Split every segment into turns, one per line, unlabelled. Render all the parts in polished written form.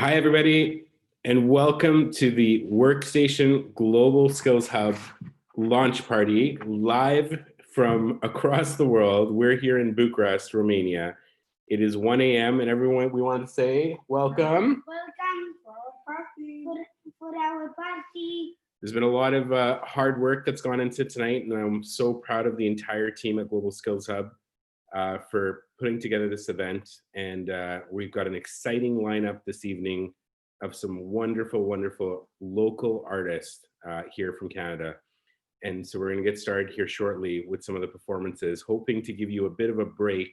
Hi, everybody, and welcome to the WorkStation Global Skills Hub launch party live from across the world. We're here in Bucharest, Romania. It is 1 a.m. and everyone, we want to say welcome.
Welcome for our party.
There's been a lot of hard work that's gone into tonight, and I'm so proud of the entire team at Global Skills Hub for putting together this event. And we've got an exciting lineup this evening of some wonderful, wonderful local artists here from Canada. And so we're going to get started here shortly with some of the performances, hoping to give you a bit of a break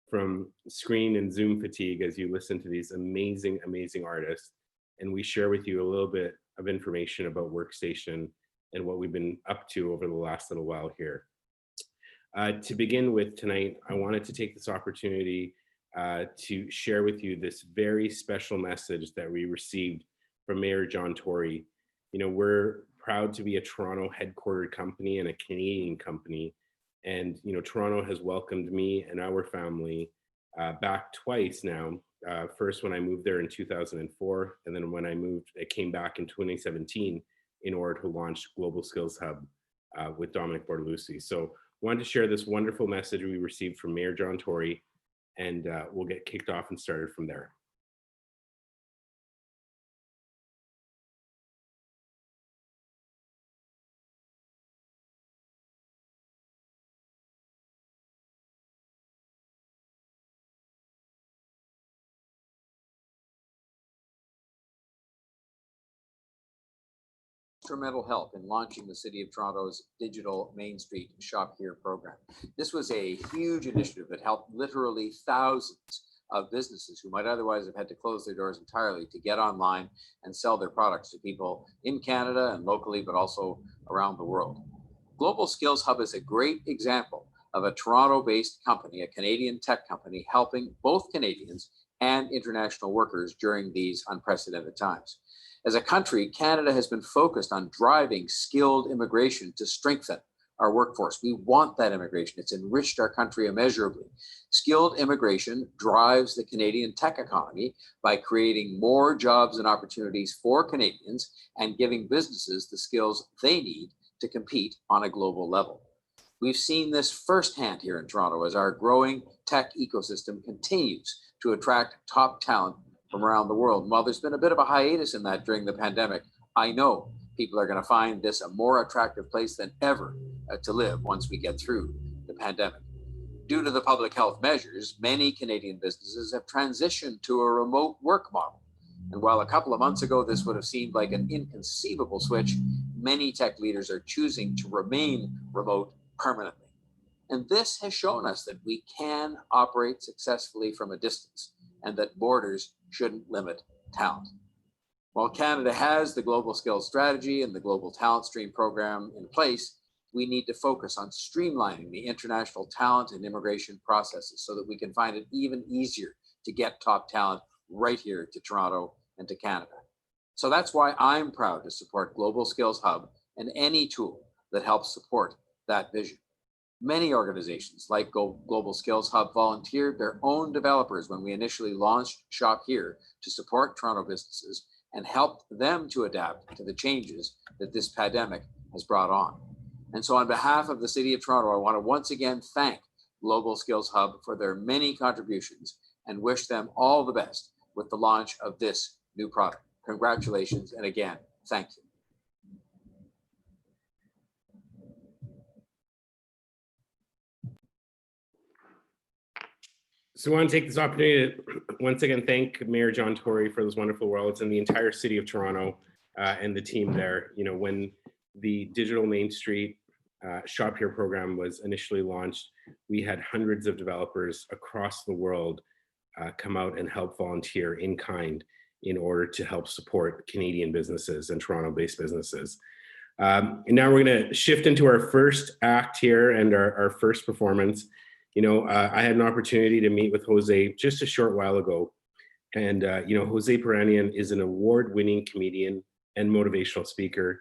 from screen and Zoom fatigue as you listen to these amazing, amazing artists. And we share with you a little bit of information about WorkStation and what we've been up to over the last little while here. To begin with tonight, I wanted to take this opportunity to share with you this very special message that we received from Mayor John Tory. You know, we're proud to be a Toronto headquartered company and a Canadian company. And, you know, Toronto has welcomed me and our family back twice now. First when I moved there in 2004, and then when I came back in 2017 in order to launch Global Skills Hub with Dominic Bortolucci. So wanted to share this wonderful message we received from Mayor John Tory, and we'll get kicked off and started from there.
Instrumental help in launching the City of Toronto's digital Main Street Shop Here program. This was a huge initiative that helped literally thousands of businesses who might otherwise have had to close their doors entirely to get online and sell their products to people in Canada and locally, but also around the world. Global Skills Hub is a great example of a Toronto-based company, a Canadian tech company, helping both Canadians and international workers during these unprecedented times. As a country, Canada has been focused on driving skilled immigration to strengthen our workforce. We want that immigration. It's enriched our country immeasurably. Skilled immigration drives the Canadian tech economy by creating more jobs and opportunities for Canadians and giving businesses the skills they need to compete on a global level. We've seen this firsthand here in Toronto as our growing tech ecosystem continues to attract top talent from around the world. And while there's been a bit of a hiatus in that during the pandemic, I know people are going to find this a more attractive place than ever to live once we get through the pandemic. Due to the public health measures, many Canadian businesses have transitioned to a remote work model. And while a couple of months ago this would have seemed like an inconceivable switch, many tech leaders are choosing to remain remote permanently. And this has shown us that we can operate successfully from a distance and that borders shouldn't limit talent. While Canada has the Global Skills Strategy and the Global Talent Stream program in place, we need to focus on streamlining the international talent and immigration processes so that we can find it even easier to get top talent right here to Toronto and to Canada. So that's why I'm proud to support Global Skills Hub and any tool that helps support that vision. Many organizations like Global Skills Hub volunteered their own developers when we initially launched Shop Here to support Toronto businesses and helped them to adapt to the changes that this pandemic has brought on. And so on behalf of the City of Toronto, I want to once again thank Global Skills Hub for their many contributions and wish them all the best with the launch of this new product. Congratulations, and again, thank you.
So I want to take this opportunity to once again thank Mayor John Tory for those wonderful words and the entire City of Toronto and the team there. You know, when the Digital Main Street Shop Here program was initially launched, we had hundreds of developers across the world come out and help volunteer in kind in order to help support Canadian businesses and Toronto-based businesses. And now we're going to shift into our first act here and our first performance. You know, I had an opportunity to meet with Jose just a short while ago. And, you know, Jose Peranian is an award-winning comedian and motivational speaker.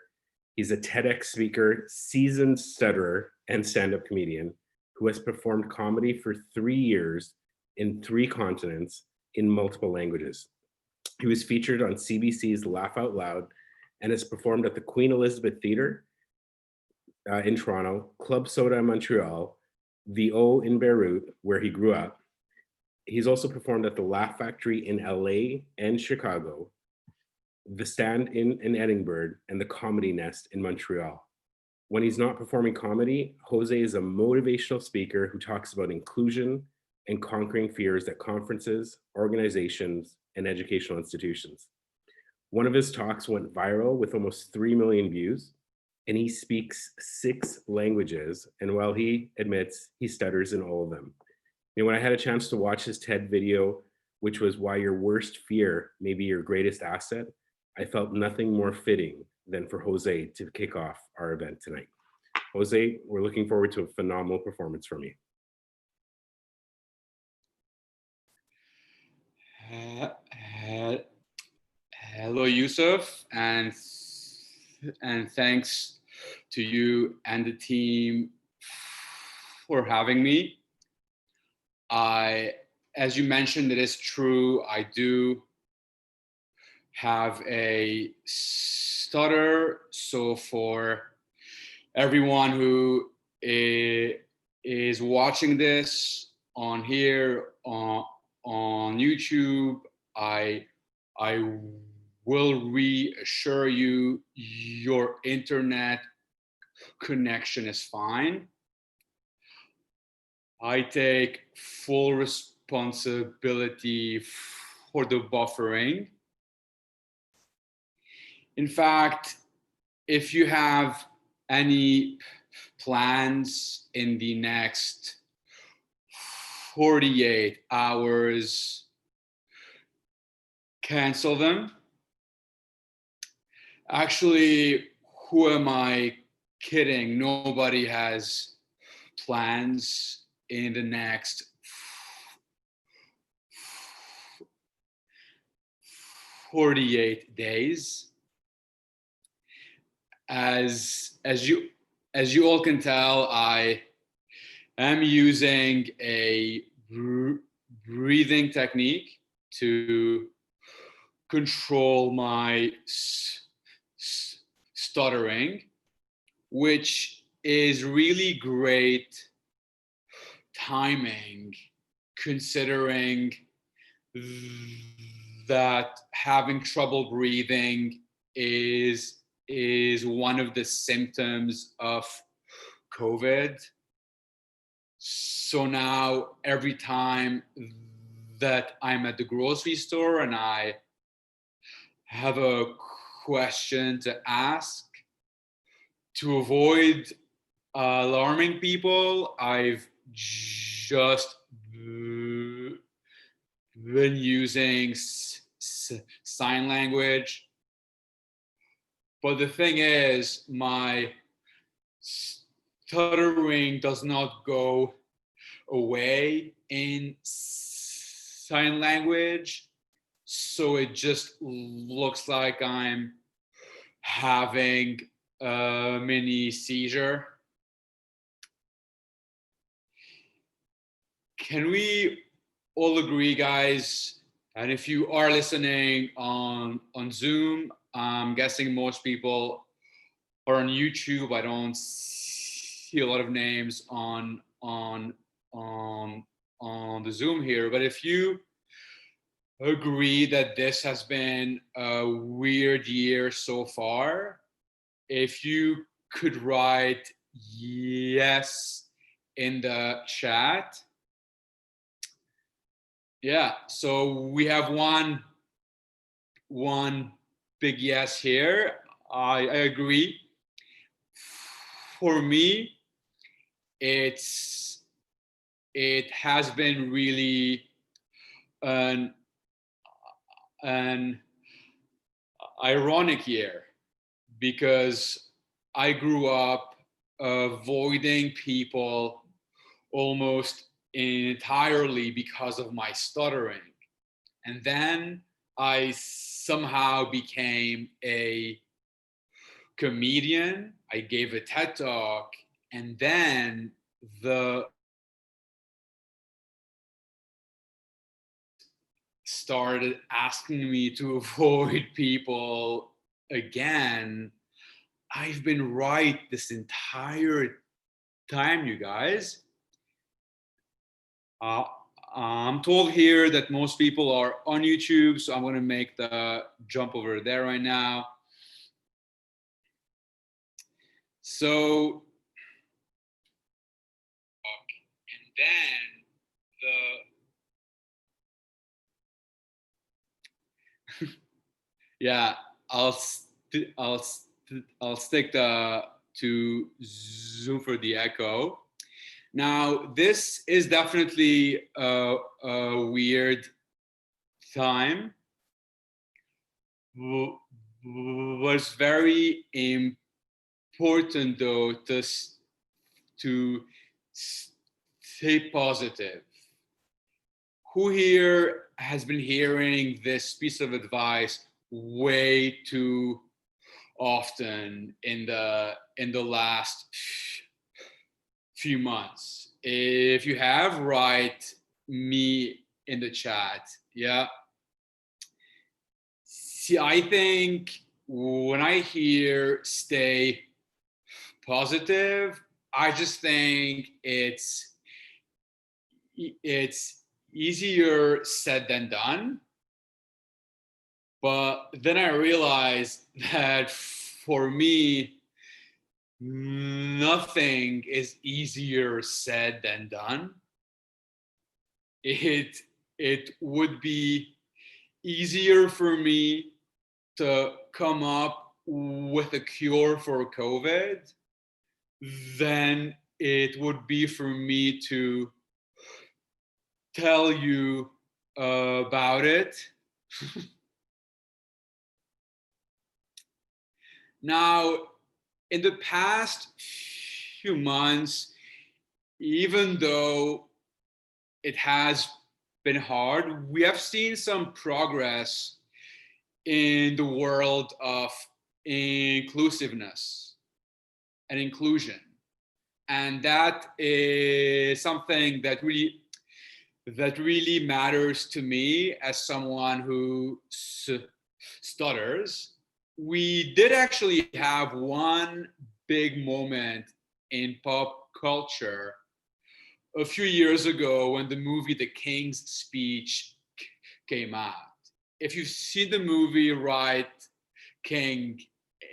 He's a TEDx speaker, seasoned stutterer, and stand-up comedian who has performed comedy for 3 years in 3 continents in multiple languages. He was featured on CBC's Laugh Out Loud and has performed at the Queen Elizabeth Theatre in Toronto, Club Soda in Montreal, the O in Beirut, where he grew up. He's also performed at the Laugh Factory in LA and Chicago, the Stand in Edinburgh, and the Comedy Nest in Montreal. When he's not performing comedy, Jose is a motivational speaker who talks about inclusion and conquering fears at conferences, organizations, and educational institutions. One of his talks went viral with almost 3 million views, and he speaks 6 languages. And while he admits he stutters in all of them. And when I had a chance to watch his TED video, which was why your worst fear may be your greatest asset, I felt nothing more fitting than for Jose to kick off our event tonight. Jose, we're looking forward to a phenomenal performance from you.
Hello, Yusuf, and thanks to you and the team for having me. As you mentioned, it is true, I do have a stutter. So for everyone who is watching this on here on YouTube, I will reassure you your internet connection is fine. I take full responsibility for the buffering. In fact, if you have any plans in the next 48 hours, cancel them. Actually, who am I kidding? Nobody has plans in the next 48 days. As you all can tell, I am using a breathing technique to control my stuttering, which is really great timing, considering that having trouble breathing is one of the symptoms of COVID. So now every time that I'm at the grocery store and I have a question to ask, to avoid alarming people, I've just been using sign language. But the thing is, my stuttering does not go away in sign language. So it just looks like I'm having a mini seizure. Can we all agree, guys? And if you are listening on Zoom, I'm guessing most people are on YouTube. I don't see a lot of names on the Zoom here. But if you agree that this has been a weird year so far, if you could write yes in the chat. Yeah, so we have one big yes here. I agree. For me, it has been really an ironic year, because I grew up avoiding people almost entirely because of my stuttering. And then I somehow became a comedian. I gave a TED Talk, and then the started asking me to avoid people again, I've been right this entire time, you guys. Uh, I'm told here that most people are on YouTube, so I'm going to make the jump over there right now. So, and then yeah, I'll stick to Zoom for the echo. Now, this is definitely a weird time. Was very important though to stay positive. Who here has been hearing this piece of advice way too often in the last few months? If you have, write me in the chat. Yeah. See, I think when I hear stay positive, I just think it's easier said than done. But then I realized that for me, nothing is easier said than done. It would be easier for me to come up with a cure for COVID than it would be for me to tell you about it. Now, in the past few months, even though it has been hard, we have seen some progress in the world of inclusiveness and inclusion. And that is something that really matters to me as someone who stutters. We did actually have one big moment in pop culture a few years ago when the movie The King's Speech came out. If you've seen the movie, write King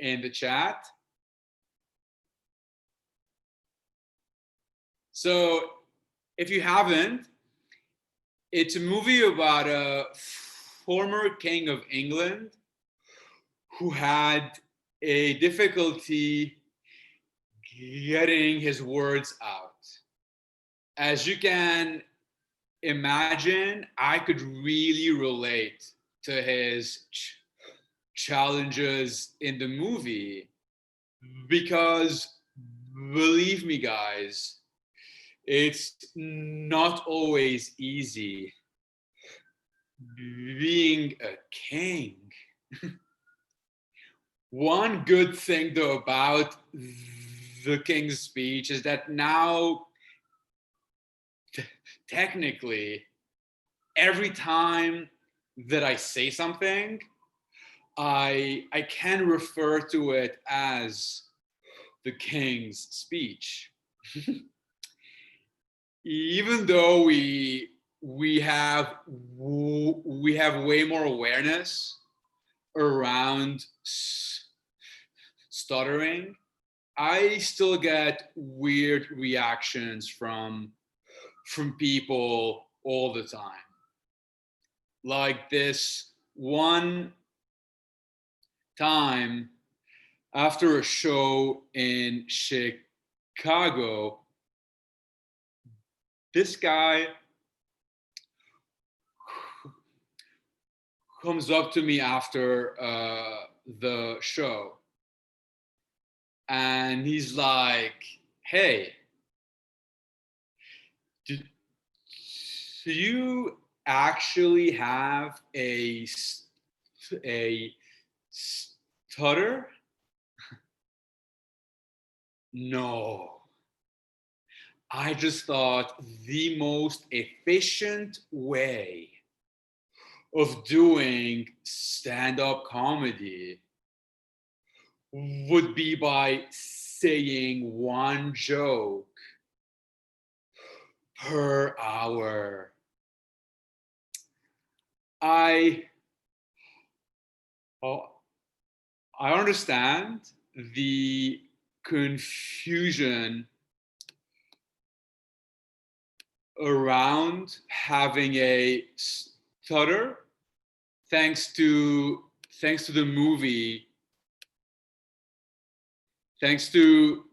in the chat. So if you haven't, it's a movie about a former king of England who had a difficulty getting his words out. As you can imagine, I could really relate to his challenges in the movie because, believe me, guys, it's not always easy being a king. One good thing, though, about the King's Speech is that now, technically, every time that I say something, I can refer to it as the King's Speech. Even though we have way more awareness around stuttering, I still get weird reactions from people all the time. Like this one time after a show in Chicago, this guy comes up to me after the show and he's like, hey, do you actually have a stutter? No. I just thought the most efficient way of doing stand-up comedy would be by saying one joke per hour. I understand the confusion around having a stutter thanks to the movie, thanks to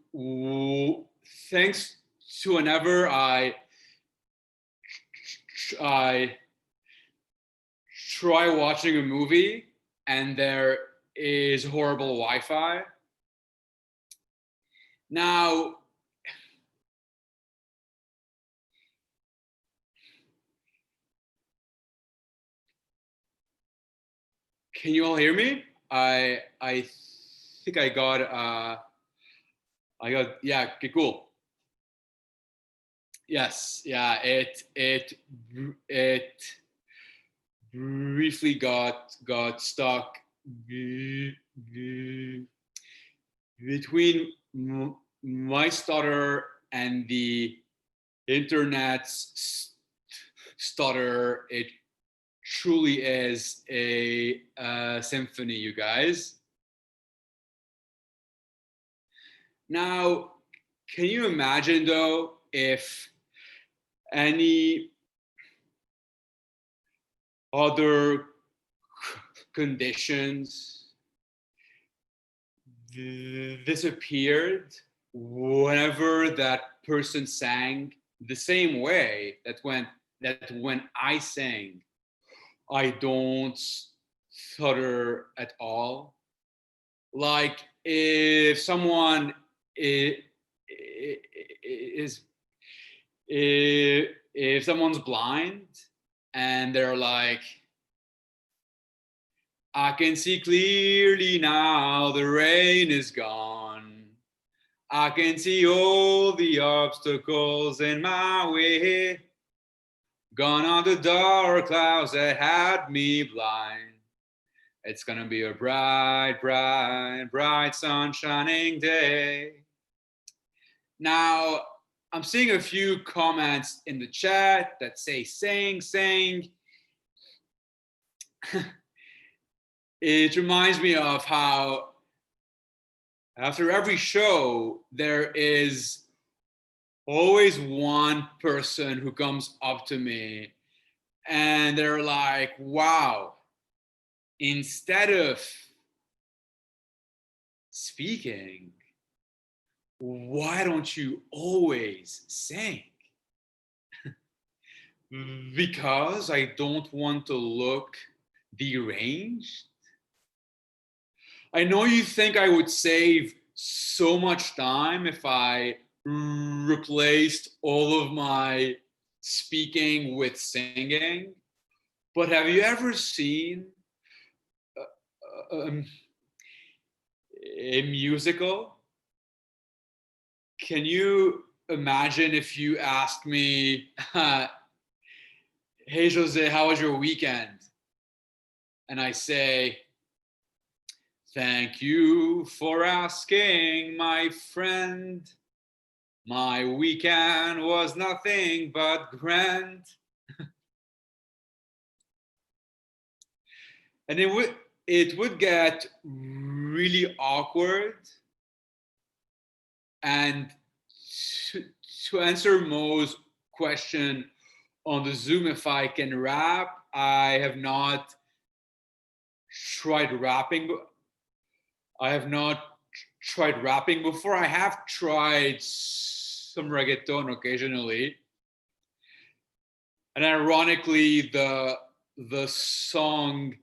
whenever I try watching a movie and there is horrible Wi-Fi. Now, can you all hear me? I think I got yeah, okay, cool. Yes, yeah, it briefly got stuck between my stutter and the internet's stutter. It truly is a symphony, you guys. Now, can you imagine though if any other conditions disappeared whenever that person sang the same way that when I sang, I don't stutter at all? Like if someone is if someone's blind and they're like, I can see clearly now, the rain is gone. I can see all the obstacles in my way. Gone are the dark clouds that had me blind. It's gonna be a bright, bright, bright, sun-shining day. Now, I'm seeing a few comments in the chat that say saying. It reminds me of how after every show, there is always one person who comes up to me and they're like, wow, instead of speaking, why don't you always sing? Because I don't want to look deranged. I know you think I would save so much time if I replaced all of my speaking with singing, but have you ever seen a musical? Can you imagine if you asked me, hey Jose, how was your weekend? And I say, thank you for asking, my friend. My weekend was nothing but grand. And it would get really awkward. And to answer Mo's question on the Zoom, if I can rap, I have not tried rapping. I have not tried rapping before. I have tried some reggaeton occasionally. And ironically, the song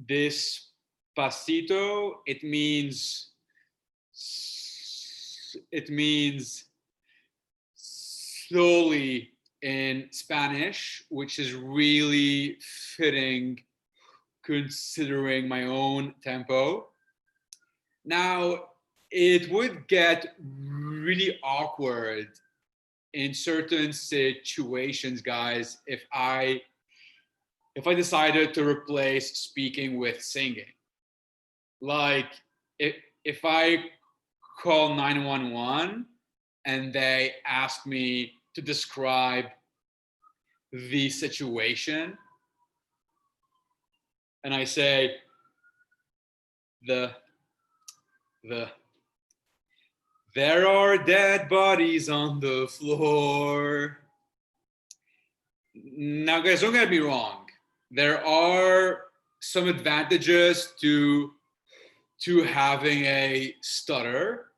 Despacito, it means slowly in Spanish, which is really fitting considering my own tempo. Now, it would get really awkward in certain situations, guys, if I if I decided to replace speaking with singing. Like if I call 911 and they ask me to describe the situation, and I say the there are dead bodies on the floor. Now, guys, don't get me wrong. There are some advantages to having a stutter.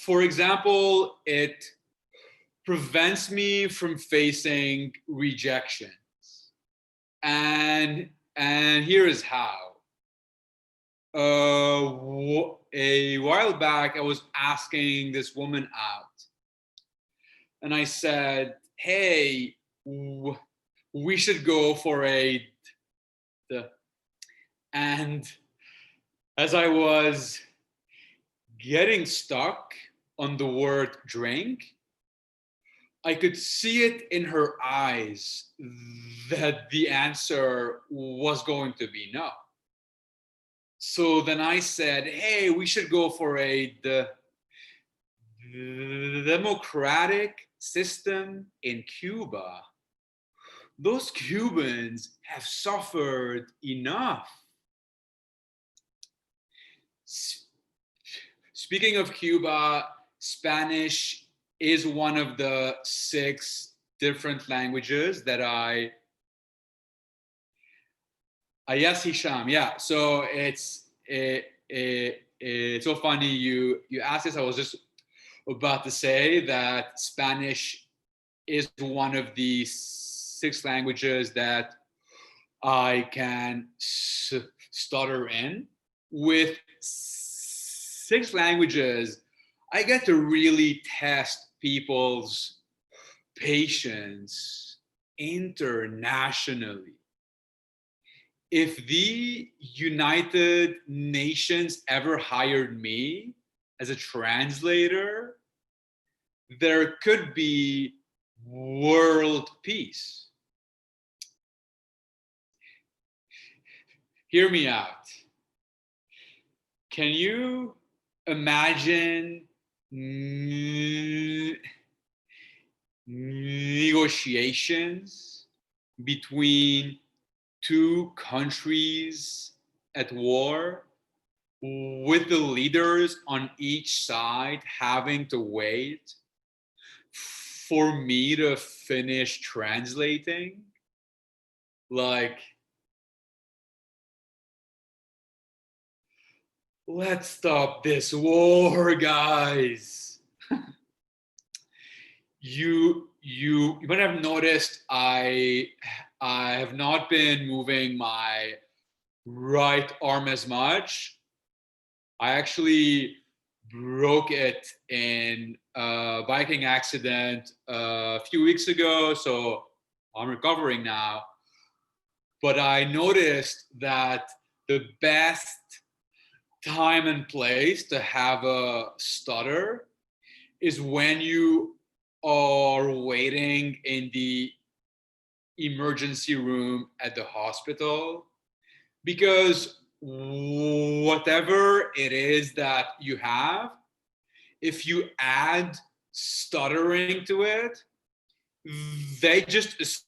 For example, it prevents me from facing rejections. And here is how. A while back, I was asking this woman out, and I said, "Hey, we should go for a." And as I was getting stuck on the word drink, I could see it in her eyes that the answer was going to be no. So then I said, hey, we should go for the democratic system in Cuba. Those Cubans have suffered enough. Speaking of Cuba, Spanish is one of the 6 different languages that yes, Hisham. Yeah. So it's so funny you asked this. I was just about to say that Spanish is one of the 6 languages that I can stutter in. With 6 languages, I get to really test people's patience internationally. If the United Nations ever hired me as a translator, there could be world peace. Hear me out. Can you imagine negotiations between 2 countries at war, with the leaders on each side having to wait for me to finish translating? Like, let's stop this war, guys. You might have noticed I have not been moving my right arm as much. I actually broke it in a biking accident a few weeks ago, so I'm recovering now. But I noticed that the best time and place to have a stutter is when you are waiting in the emergency room at the hospital, because whatever it is that you have, if you add stuttering to it, they just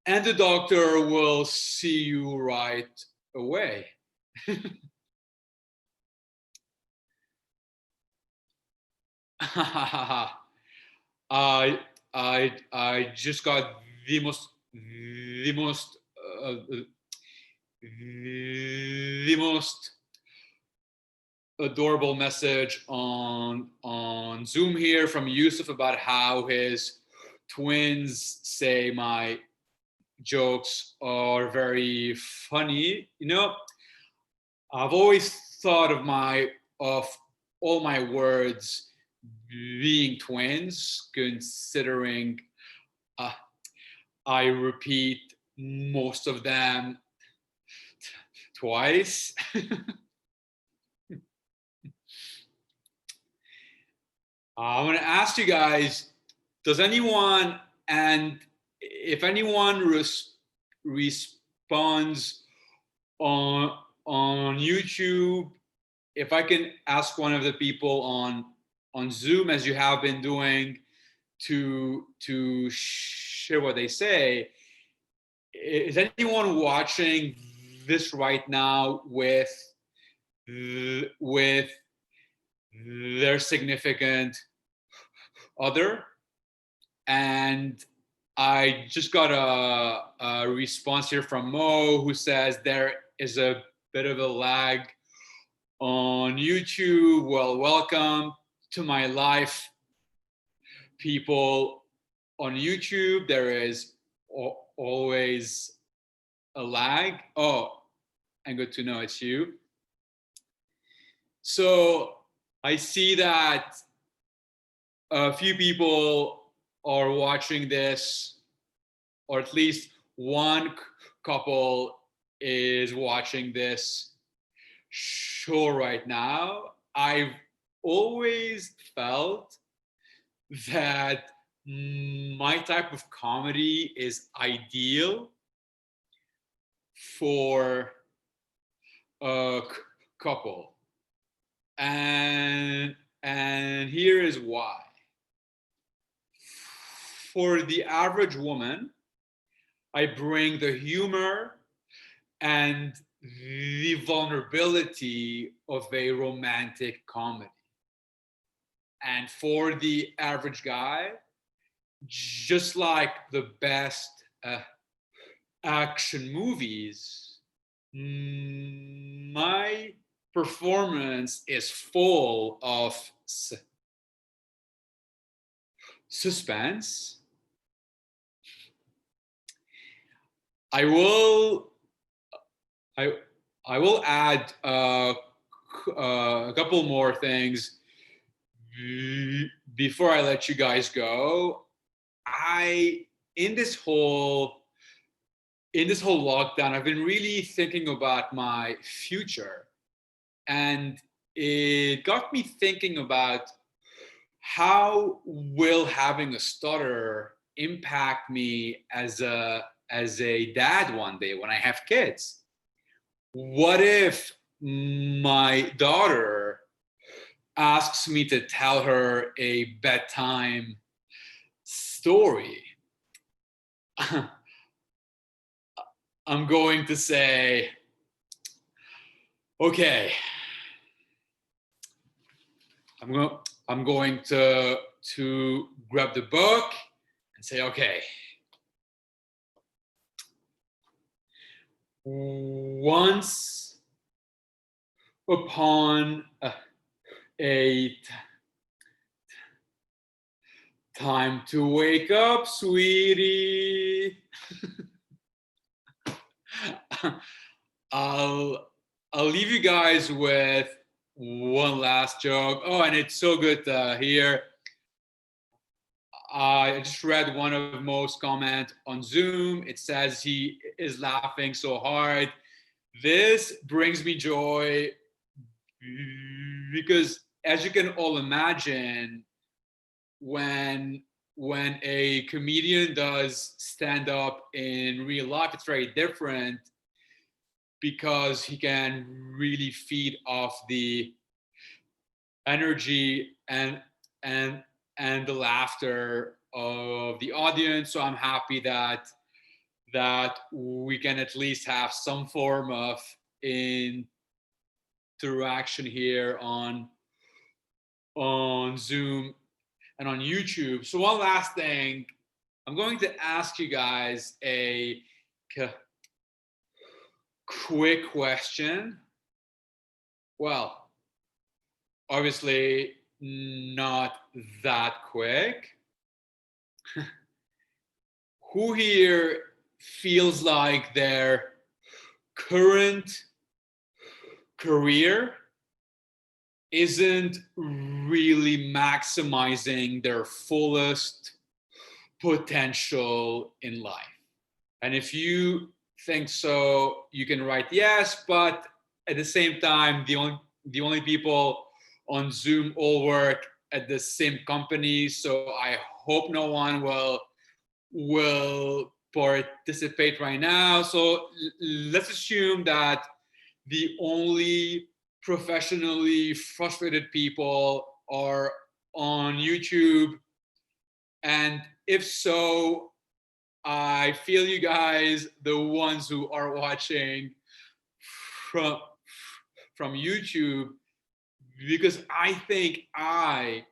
and the doctor will see you right away. I just got the most the most adorable message on Zoom here from Yusuf about how his twins say my jokes are very funny. You know, I've always thought of all my words being twins, considering I repeat most of them twice. I want to ask you guys, does anyone, and if anyone responds on YouTube, if I can ask one of the people on Zoom, as you have been doing, to share what they say. Is anyone watching this right now with their significant other? And I just got a response here from Mo, who says there is a bit of a lag on YouTube. Well, welcome to my life, people on YouTube. There is always a lag. Oh, and good to know it's you. So I see that a few people are watching this, or at least one couple is watching this show right now. I've always felt that my type of comedy is ideal for a couple, and here is why. For the average woman, I bring the humor and the vulnerability of a romantic comedy. And for the average guy, just like the best action movies, my performance is full of suspense. I will add a couple more things before I let you guys go. In this whole lockdown, I've been really thinking about my future, and it got me thinking about how will having a stutter impact me as a dad one day when I have kids. What if my daughter asks me to tell her a bedtime story? I'm going to say, okay, I'm going to grab the book and say, okay, once upon a time to wake up, sweetie. I'll leave you guys with one last joke. Oh, and it's so good to hear. I just read one of Mo's comment on Zoom. It says he is laughing so hard. This brings me joy because, as you can all imagine, when a comedian does stand up in real life, it's very different because he can really feed off the energy and the laughter of the audience. So I'm happy that we can at least have some form of interaction here on Zoom and on YouTube. So one last thing, I'm going to ask you guys a quick question. Well, obviously not that quick. Who here feels like their current career isn't really maximizing their fullest potential in life? And if you think so, you can write yes, but at the same time, the only people on Zoom all work at the same company, so I hope no one will participate right now. So let's assume that the only professionally frustrated people are on YouTube. And if so, I feel you guys, the ones who are watching from YouTube, because I think I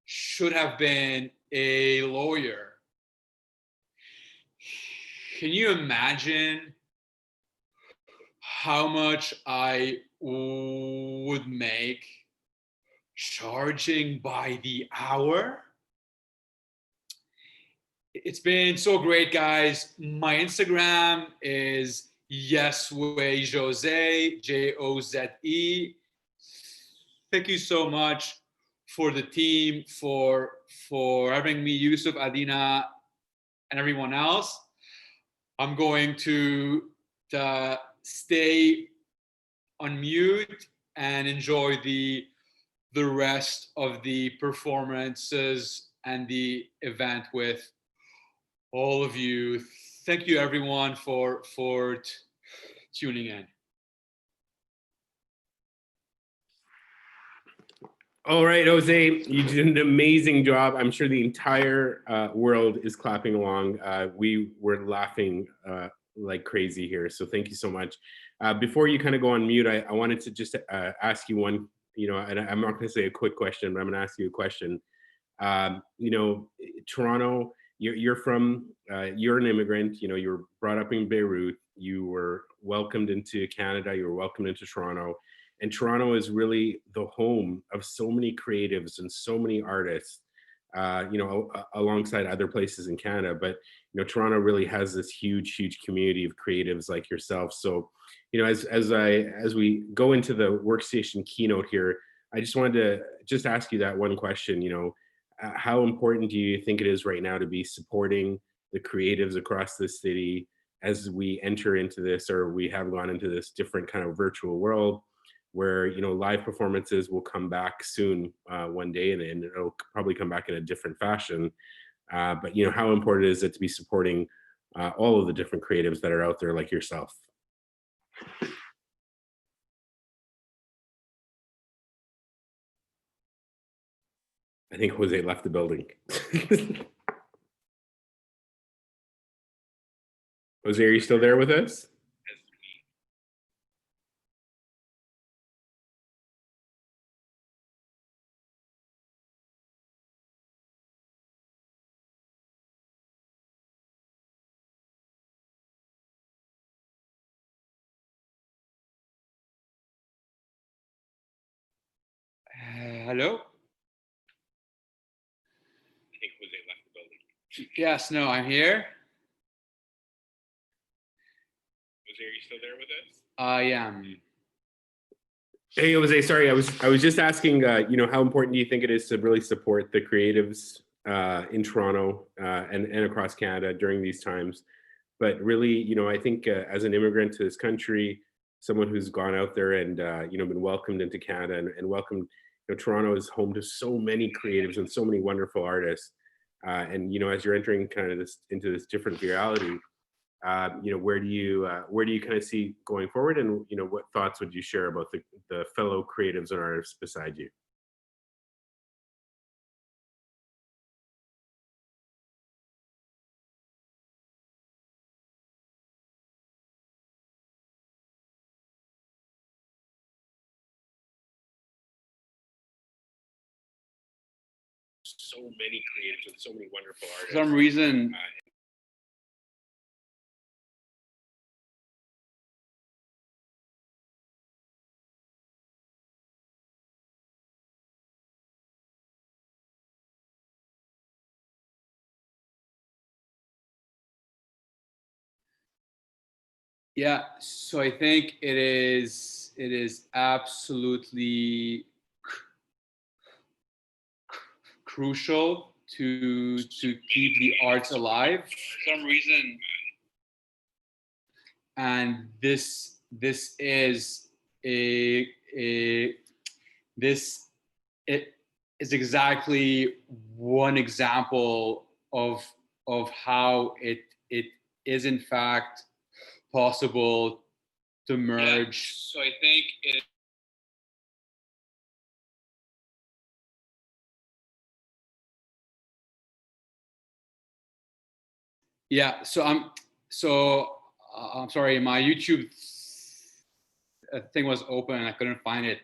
should have been a lawyer. Can you imagine how much I would make charging by the hour? It's been so great, guys. My Instagram is Yesway Jose, Joze. Thank you so much for the team, for having me, Yusuf, Adina, and everyone else. I'm going to stay on mute and enjoy the rest of the performances and the event with all of you. Thank you, everyone, for tuning in.
All right, Jose, you did an amazing job. I'm sure the entire world is clapping along. We were laughing like crazy here, so thank you so much. Before you kind of go on mute, I wanted to just ask you one, and I'm not going to say a quick question, but I'm going to ask you a question. Toronto, you're an immigrant, you were brought up in Beirut, you were welcomed into Canada, you were welcomed into Toronto. And Toronto is really the home of so many creatives and so many artists, alongside other places in Canada. But, Toronto really has this huge community of creatives like yourself. So, as we go into the WorkStation keynote here, I just wanted to just ask you that one question, how important do you think it is right now to be supporting the creatives across the city as we enter into this, or we have gone into this different kind of virtual world, where live performances will come back soon one day, and it'll probably come back in a different fashion. But how important is it to be supporting all of the different creatives that are out there like yourself? I think Jose left the building. Jose, are you still there with us?
Hello?
I think Jose left the building.
Yes, no, I'm here.
Jose, are you still there with us?
I am.
Hey, Jose, sorry, I was just asking, how important do you think it is to really support the creatives in Toronto and across Canada during these times? But really, I think as an immigrant to this country, someone who's gone out there and been welcomed into Canada and welcomed, Toronto is home to so many creatives and so many wonderful artists. And as you're entering kind of into this different reality, where do you kind of see going forward, and what thoughts would you share about the fellow creatives and artists beside you? So many creatives and so many wonderful artists.
For some reason, yeah, so I think it is absolutely crucial to keep the arts alive for some reason. And this is it is exactly one example of how it is in fact possible to merge. So I think it. Yeah, so I'm sorry, my YouTube thing was open and I couldn't find it.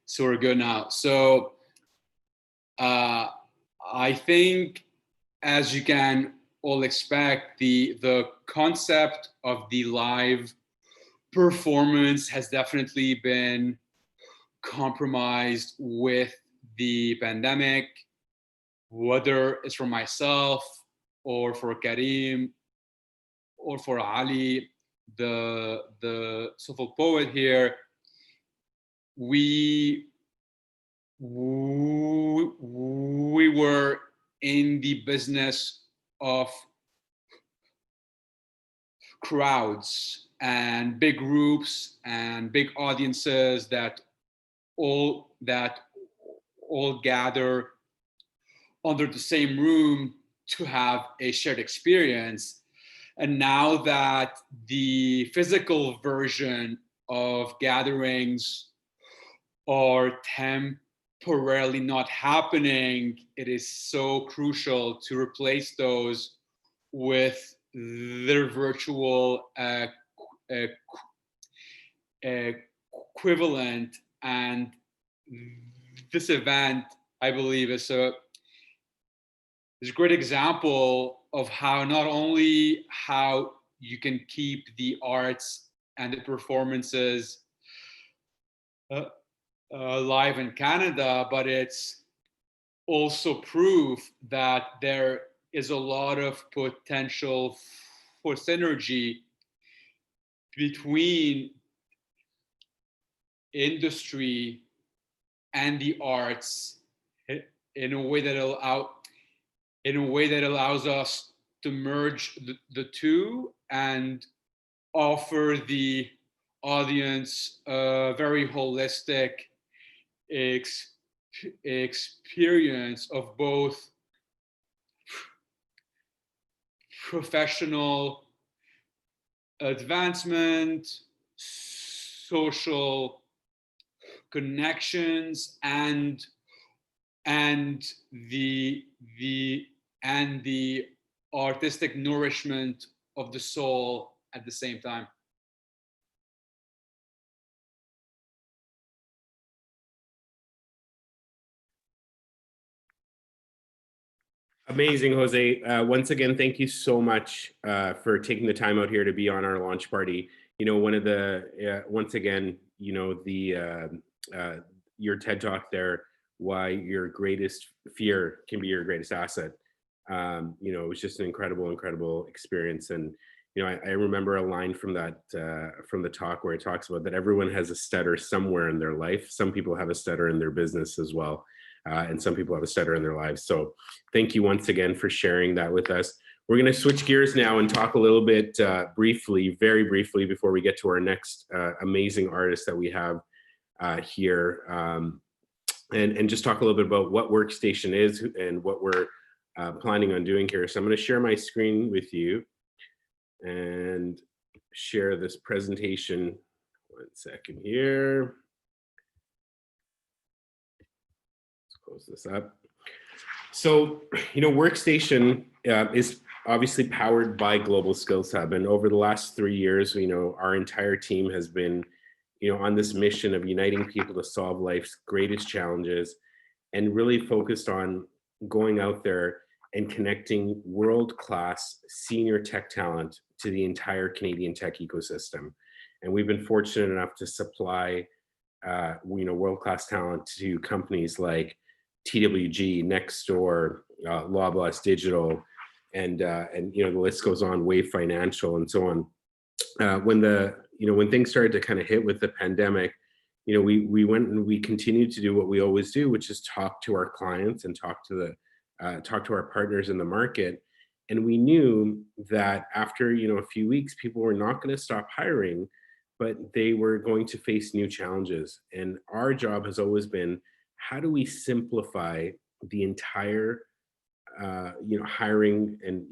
So we're good now. So I think, as you can all expect, the concept of the live performance has definitely been compromised with the pandemic, whether it's for myself or for Karim or for Ali, the soulful poet here. We were in the business of crowds and big groups and big audiences that all gather under the same room to have a shared experience. And now that the physical version of gatherings are temporarily not happening, it is so crucial to replace those with their virtual equivalent. And this event, I believe, is a great example of how not only how you can keep the arts and the performances live in Canada, but it's also proof that there is a lot of potential for synergy between industry and the arts in a way that allows us to merge the two and offer the audience a very holistic experience of both professional advancement, social connections, and the artistic nourishment of the soul at the same time.
Amazing, Jose. Once again, thank you so much for taking the time out here to be on our launch party. You know, one of the, once again, you know, your TED Talk there, why your greatest fear can be your greatest asset. You know, it was just an incredible experience. And, you know, I remember a line from that, from the talk where it talks about that everyone has a stutter somewhere in their life. Some people have a stutter in their business as well. And some people have a stutter in their lives. So thank you once again for sharing that with us. We're going to switch gears now and talk a little bit briefly, very briefly, before we get to our next amazing artist that we have here, and just talk a little bit about what WorkStation is and what we're planning on doing here. So I'm going to share my screen with you and share this presentation. One second here. Close this up. So, you know, WorkStation is obviously powered by Global Skills Hub. And over the last 3 years, you know, our entire team has been, you know, on this mission of uniting people to solve life's greatest challenges and really focused on going out there and connecting world-class senior tech talent to the entire Canadian tech ecosystem. And we've been fortunate enough to supply, you know, world-class talent to companies like TWG, Nextdoor, Loblaws Digital, and you know, the list goes on, Wave Financial, and so on. When things started to kind of hit with the pandemic, you know, we went and we continued to do what we always do, which is talk to our clients and talk to our partners in the market. And we knew that after, you know, a few weeks, people were not going to stop hiring, but they were going to face new challenges. And our job has always been, how do we simplify the entire hiring and,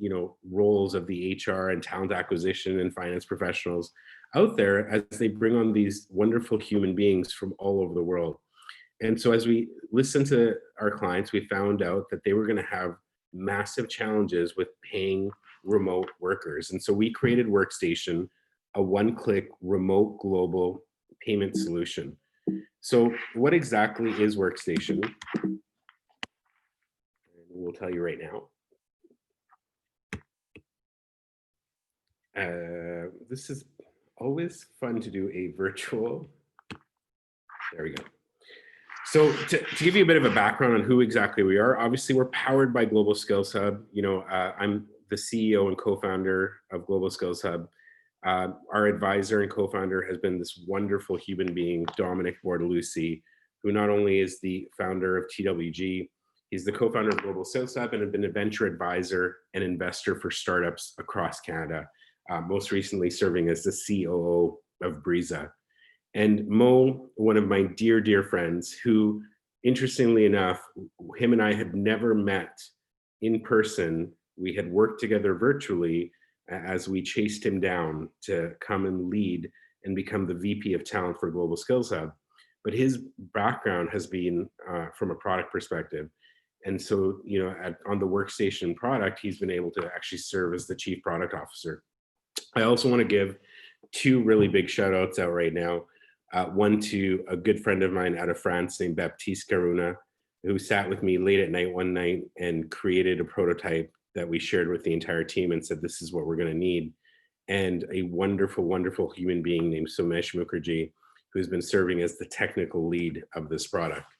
roles of the HR and talent acquisition and finance professionals out there as they bring on these wonderful human beings from all over the world. And so as we listened to our clients, we found out that they were going to have massive challenges with paying remote workers. And so we created WorkStation, a one-click remote global payment solution. So what exactly is WorkStation? We'll tell you right now. This is always fun to do a virtual. There we go. So to give you a bit of a background on who exactly we are, obviously we're powered by Global Skills Hub. I'm the CEO and co-founder of Global Skills Hub. Our advisor and co-founder has been this wonderful human being, Dominic Bortolucci, who not only is the founder of TWG, he's the co-founder of Global Skills Hub and has been a venture advisor and investor for startups across Canada, most recently serving as the COO of Breeza. And Mo, one of my dear, dear friends, who, interestingly enough, him and I had never met in person. We had worked together virtually as we chased him down to come and lead and become the VP of talent for Global Skills Hub. But his background has been from a product perspective. And so, on the WorkStation product, he's been able to actually serve as the chief product officer. I also want to give two really big shout outs out right now. One to a good friend of mine out of France named Baptiste Caruna, who sat with me late at night one night and created a prototype that we shared with the entire team and said, this is what we're going to need. And a wonderful, wonderful human being named Somesh Mukherjee, who's been serving as the technical lead of this product.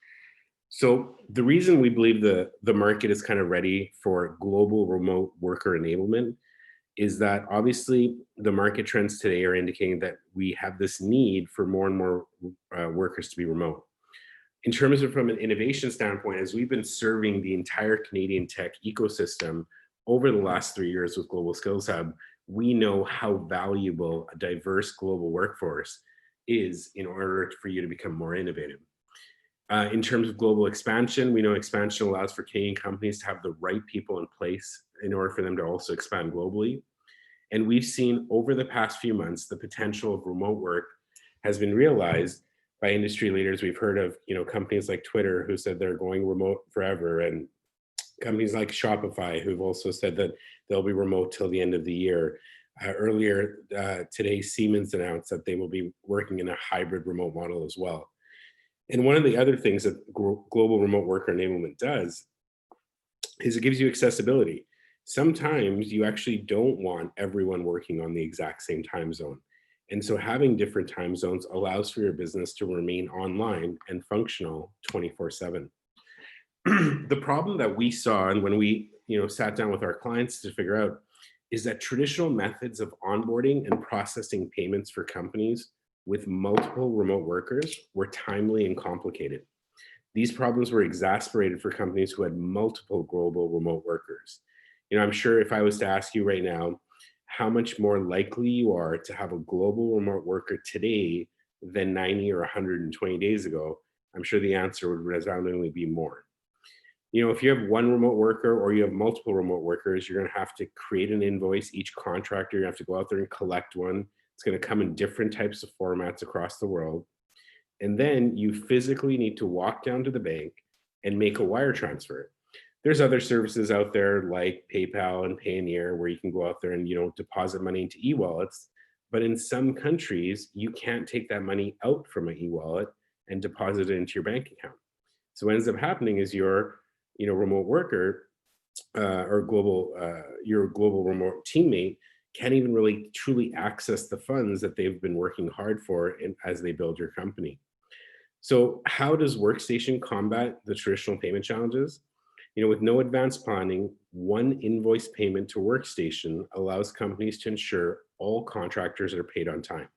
So the reason we believe the market is kind of ready for global remote worker enablement is that obviously the market trends today are indicating that we have this need for more and more workers to be remote. In terms of from an innovation standpoint, as we've been serving the entire Canadian tech ecosystem over the last 3 years with Global Skills Hub, we know how valuable a diverse global workforce is in order for you to become more innovative. In terms of global expansion, we know expansion allows for Canadian companies to have the right people in place in order for them to also expand globally. And we've seen over the past few months, the potential of remote work has been realized by industry leaders. We've heard of, companies like Twitter who said they're going remote forever, and companies like Shopify who've also said that they'll be remote till the end of the year. Earlier today, Siemens announced that they will be working in a hybrid remote model as well. And one of the other things that global remote worker enablement does is it gives you accessibility. Sometimes you actually don't want everyone working on the exact same time zone. And so having different time zones allows for your business to remain online and functional 24/7. The problem that we saw, and when we sat down with our clients to figure out, is that traditional methods of onboarding and processing payments for companies with multiple remote workers were timely and complicated. These problems were exacerbated for companies who had multiple global remote workers. I'm sure if I was to ask you right now how much more likely you are to have a global remote worker today than 90 or 120 days ago, I'm sure the answer would resoundingly be more. If you have one remote worker or you have multiple remote workers, you're going to have to create an invoice. Each contractor, you have to go out there and collect one. It's going to come in different types of formats across the world. And then you physically need to walk down to the bank and make a wire transfer. There's other services out there like PayPal and Payoneer where you can go out there and deposit money into e-wallets. But in some countries, you can't take that money out from an e-wallet and deposit it into your bank account. So what ends up happening is your remote worker or your global remote teammate can't even really truly access the funds that they've been working hard for as they build your company. So how does WorkStation combat the traditional payment challenges? With no advanced planning, one invoice payment to WorkStation allows companies to ensure all contractors are paid on time.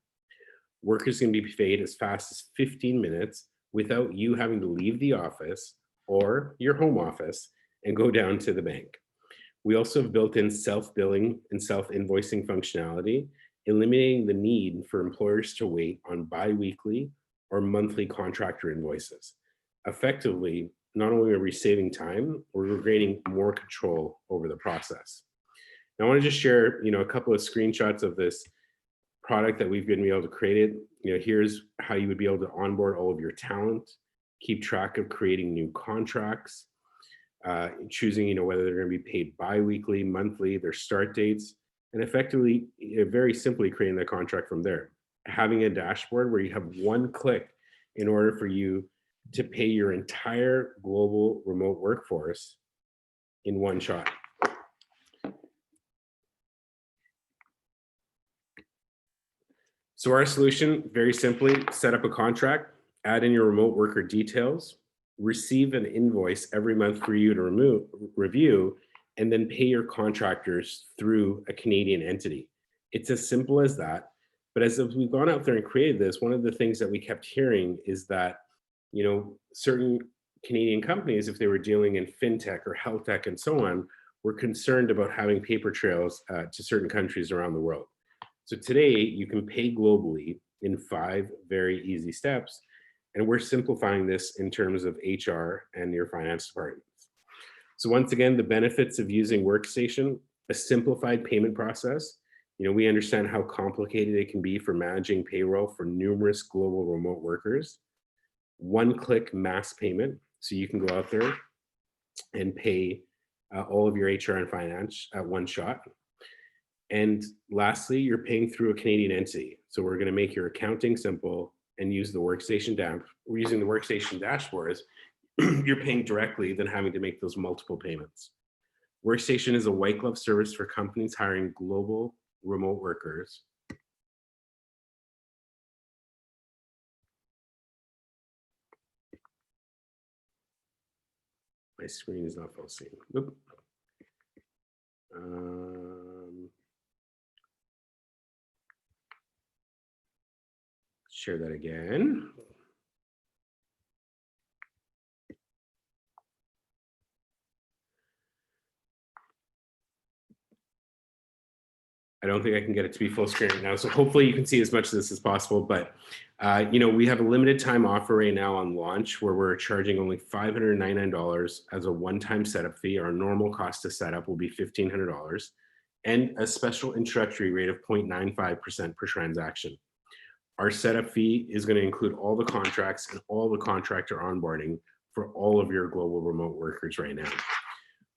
Workers can be paid as fast as 15 minutes without you having to leave the office or your home office and go down to the bank. We also have built-in self-billing and self-invoicing functionality, eliminating the need for employers to wait on bi-weekly or monthly contractor invoices. Effectively, not only are we saving time, we're gaining more control over the process. Now, I want to just share, a couple of screenshots of this product that we've been able to create it. Here's how you would be able to onboard all of your talent, keep track of creating new contracts, choosing, whether they're going to be paid bi-weekly, monthly, their start dates, and effectively, very simply creating the contract from there. Having a dashboard where you have one click in order for you to pay your entire global remote workforce in one shot. So our solution, very simply, set up a contract, add in your remote worker details, receive an invoice every month for you to review, and then pay your contractors through a Canadian entity. It's as simple as that. But as we've gone out there and created this, one of the things that we kept hearing is that, certain Canadian companies, if they were dealing in fintech or health tech and so on, were concerned about having paper trails to certain countries around the world. So today you can pay globally in 5 very easy steps. And we're simplifying this in terms of HR and your finance departments. So once again, the benefits of using WorkStation, a simplified payment process. We understand how complicated it can be for managing payroll for numerous global remote workers. One-click mass payment, so you can go out there and pay all of your HR and finance at one shot. And lastly, you're paying through a Canadian entity. So we're going to make your accounting simple and use the WorkStation We're using the WorkStation dashboards. You're paying directly than having to make those multiple payments. WorkStation is a white glove service for companies hiring global remote workers. My screen is not full screen. Oop. Share that again. I don't think I can get it to be full screen right now. So hopefully you can see as much of this as possible. But we have a limited time offer right now on launch where we're charging only $599 as a one-time setup fee. Our normal cost to set up will be $1,500 and a special introductory rate of 0.95% per transaction. Our setup fee is going to include all the contracts and all the contractor onboarding for all of your global remote workers right now.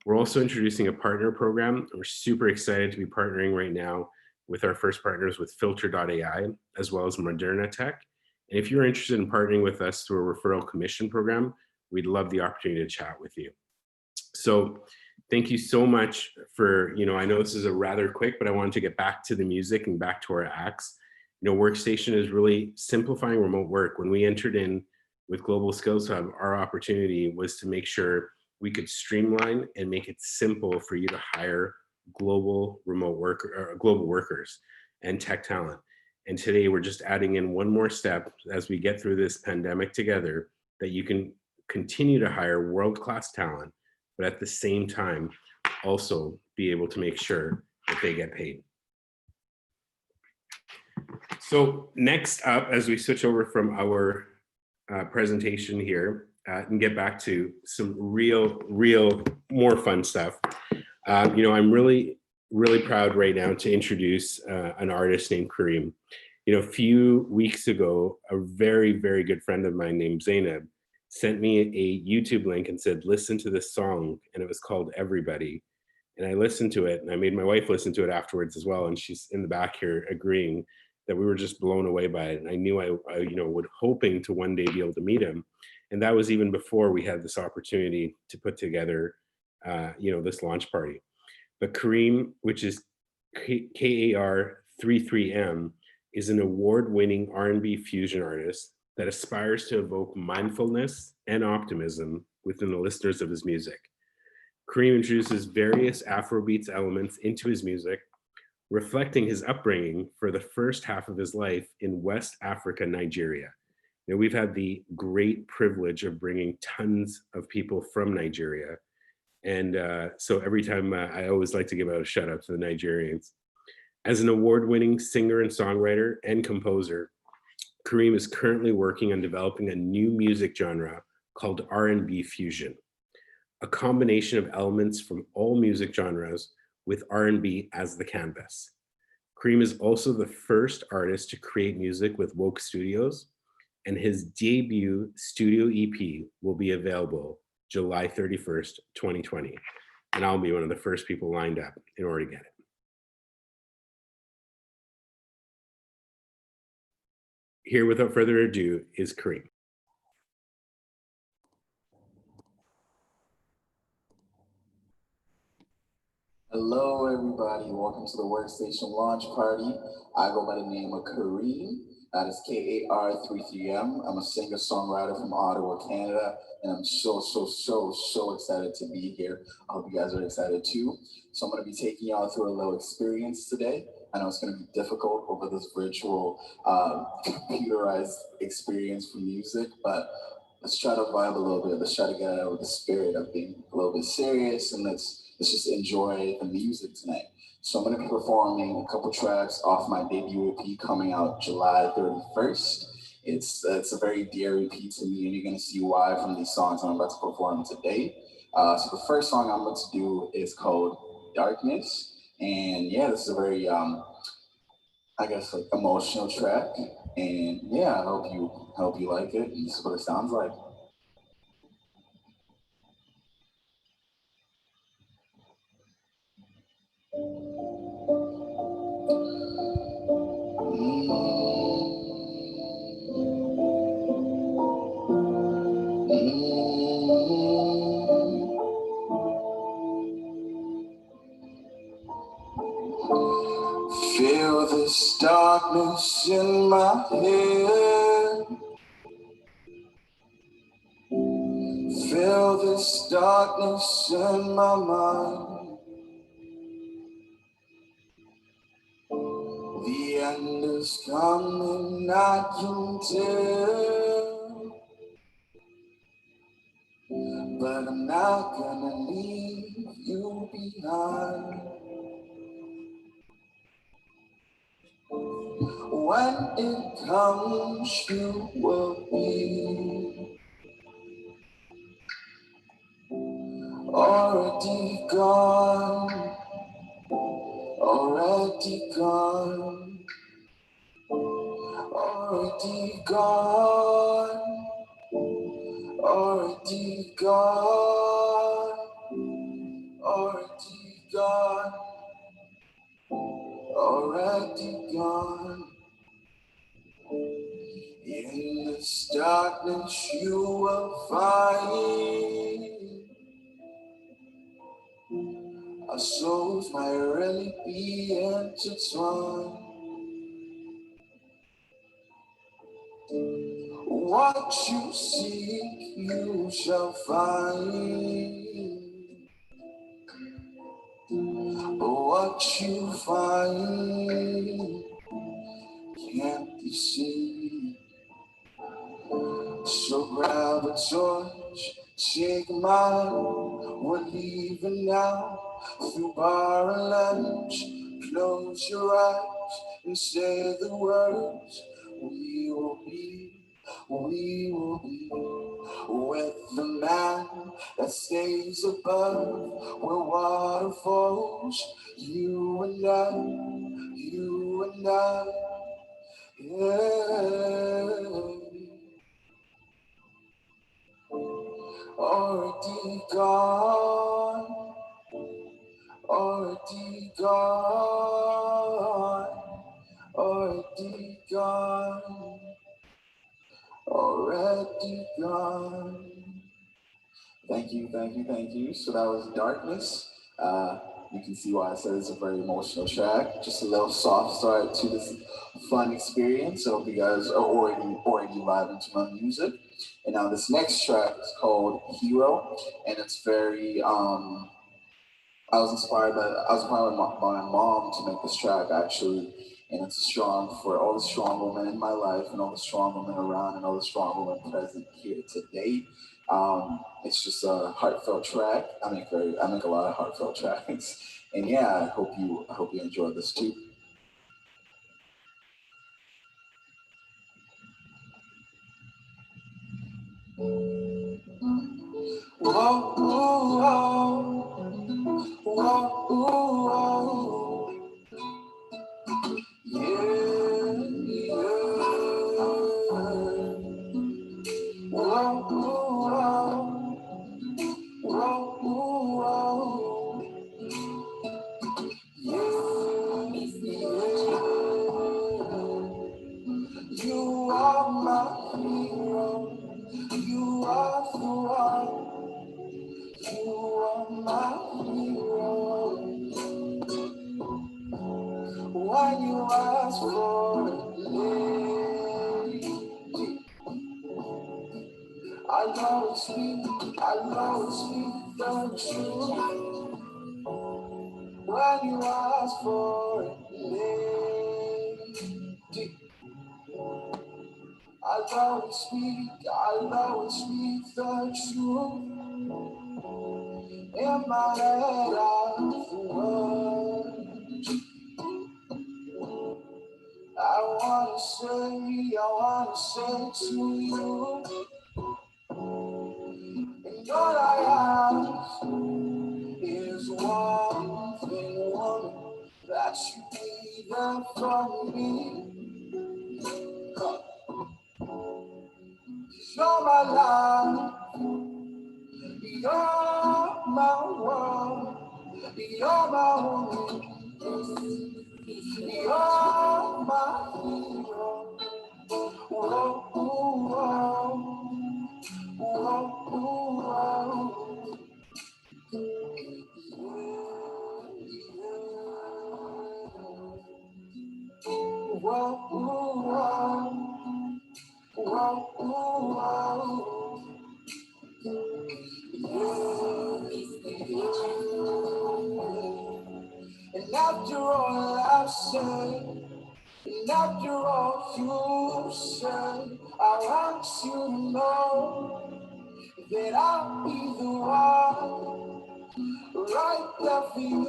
We're also introducing a partner program. We're super excited to be partnering right now with our first partners with Filter.ai, as well as Moderna Tech. And if you're interested in partnering with us through a referral commission program, we'd love the opportunity to chat with you. So thank you so much for, I know this is a rather quick, but I wanted to get back to the music and back to our acts. WorkStation is really simplifying remote work. When we entered in with Global Skills Hub, our opportunity was to make sure we could streamline and make it simple for you to hire global workers and tech talent. And today we're just adding in one more step as we get through this pandemic together, that you can continue to hire world-class talent, but at the same time, also be able to make sure that they get paid. So next up, as we switch over from our presentation here and get back to some real more fun stuff, I'm really proud right now to introduce an artist named Kareem. A few weeks ago, a very good friend of mine named Zainab sent me a YouTube link and said, listen to this song, and it was called Everybody. And I listened to it, and I made my wife listen to it afterwards as well, and she's in the back here agreeing that we were just blown away by it. And I knew I would hoping to one day be able to meet him. And that was even before we had this opportunity to put together, this launch party. But Kareem, which is KAR33M, is an award-winning R&B fusion artist that aspires to evoke mindfulness and optimism within the listeners of his music. Kareem introduces various Afrobeats elements into his music, reflecting his upbringing for the first half of his life in West Africa, Nigeria. Now, we've had the great privilege of bringing tons of people from Nigeria. And so every time I always like to give out a shout out to the Nigerians. As an award-winning singer and songwriter and composer, Kareem is currently working on developing a new music genre called R&B Fusion, a combination of elements from all music genres with R&B as the canvas. Kareem is also the first artist to create music with Woke Studios, and his debut studio EP will be available July 31st, 2020. And I'll be one of the first people lined up in order to get it. Here, without further ado, is Kareem.
Hello, everybody. Welcome to the WorkStation launch party. I go by the name of Kareem. That is Kar33M. I'm a singer-songwriter from Ottawa, Canada, and I'm so excited to be here. I hope you guys are excited too. So I'm going to be taking y'all through a little experience today. I know it's going to be difficult over this virtual computerized experience for music, but let's try to vibe a little bit. Let's try to get out of the spirit of being a little bit serious, and let's just enjoy the music tonight. So I'm going to be performing a couple tracks off my debut EP coming out July 31st. It's a very dear EP to me, and you're going to see why from these songs I'm about to perform today. So the first song I'm going to do is called Darkness. And yeah, this is a very, I guess, like emotional track. And yeah, I hope you like it. And this is what it sounds like. Feel this darkness in my head. Feel this darkness in my mind. The end is coming, I can tell. But I'm not gonna leave you behind. When it comes, you will be already gone, already gone, already gone, already gone, already gone, already gone. In this darkness you will find our souls might really be intertwined. What you seek, you shall find. But what you find can't be seen. So grab a torch, take mine. We're leaving now through bar and lounge. Close your eyes and say the words. We will be with the man that stays above where water falls. You and I, yeah. Already gone, already gone, already gone, already gone. Thank you, thank you, thank you. So that was Darkness. You can see why I said it's a very emotional track. Just a little soft start to this fun experience. I hope you guys are already vibing to my music. And now this next track is called Hero, and it's very I was inspired by my mom to make this track actually, and it's strong for all the strong women in my life and all the strong women around and all the strong women present here today. It's just a heartfelt track. I make a lot of heartfelt tracks, and yeah, I hope you enjoy this too. Whoa, whoa, whoa, whoa, yeah, yeah. Whoa, whoa, whoa, whoa, yeah, yeah. You are my hero. You are the one. You are my hero. When you ask for it, I know it's sweet. I know it's sweet, the truth. When you ask for it, I know it's sweet. I know it's sweet, the truth. In my head, I word. I wanna say to you, and all I ask is one thing, woman, that you be there for me. 'Cause you're my life, you're my world, you're my woman, you're my hero. Whoa, whoa, whoa, whoa, whoa, whoa, whoa, and after all I've said, and after all you said, I want you to know that I'll be the one right there for you.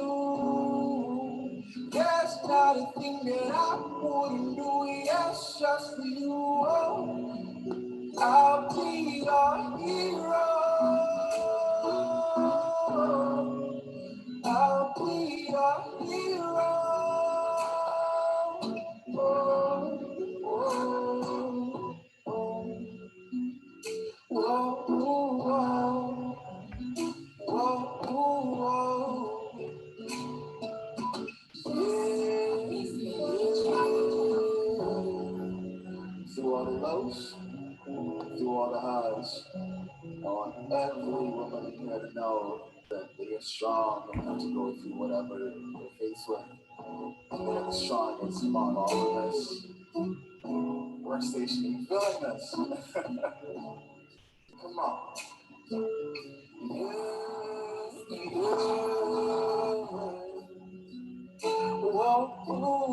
There's not a thing that I wouldn't do, yes, just for you. Oh, I'll be your hero. I'll be your hero. Oh, oh, oh, oh, oh, oh, yeah. Through all the lows, through all the highs, I want every woman here to know that they are strong and have to go through whatever they're faced with. And they're the strongest among all of us. Workstation, you feeling this? Come on. Yeah, yeah. Whoa, whoa,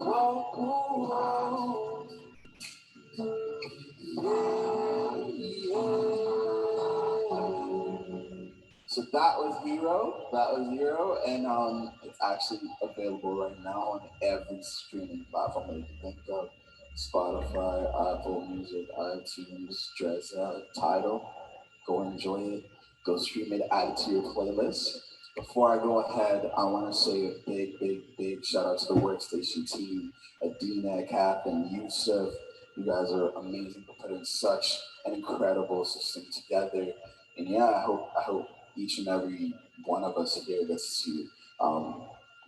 whoa, whoa, yeah. So that was Hero. That was Hero, and it's actually available right now on every streaming platform that you can think of: Spotify, Apple Music, iTunes, Dresser, Tidal. Go enjoy it. Go stream it. Add it to your playlist. Before I go ahead, I want to say a big, big, big shout out to the Workstation team, Adina, Cap, and Yusuf. You guys are amazing for putting such an incredible system together. And yeah, I hope each and every one of us here gets to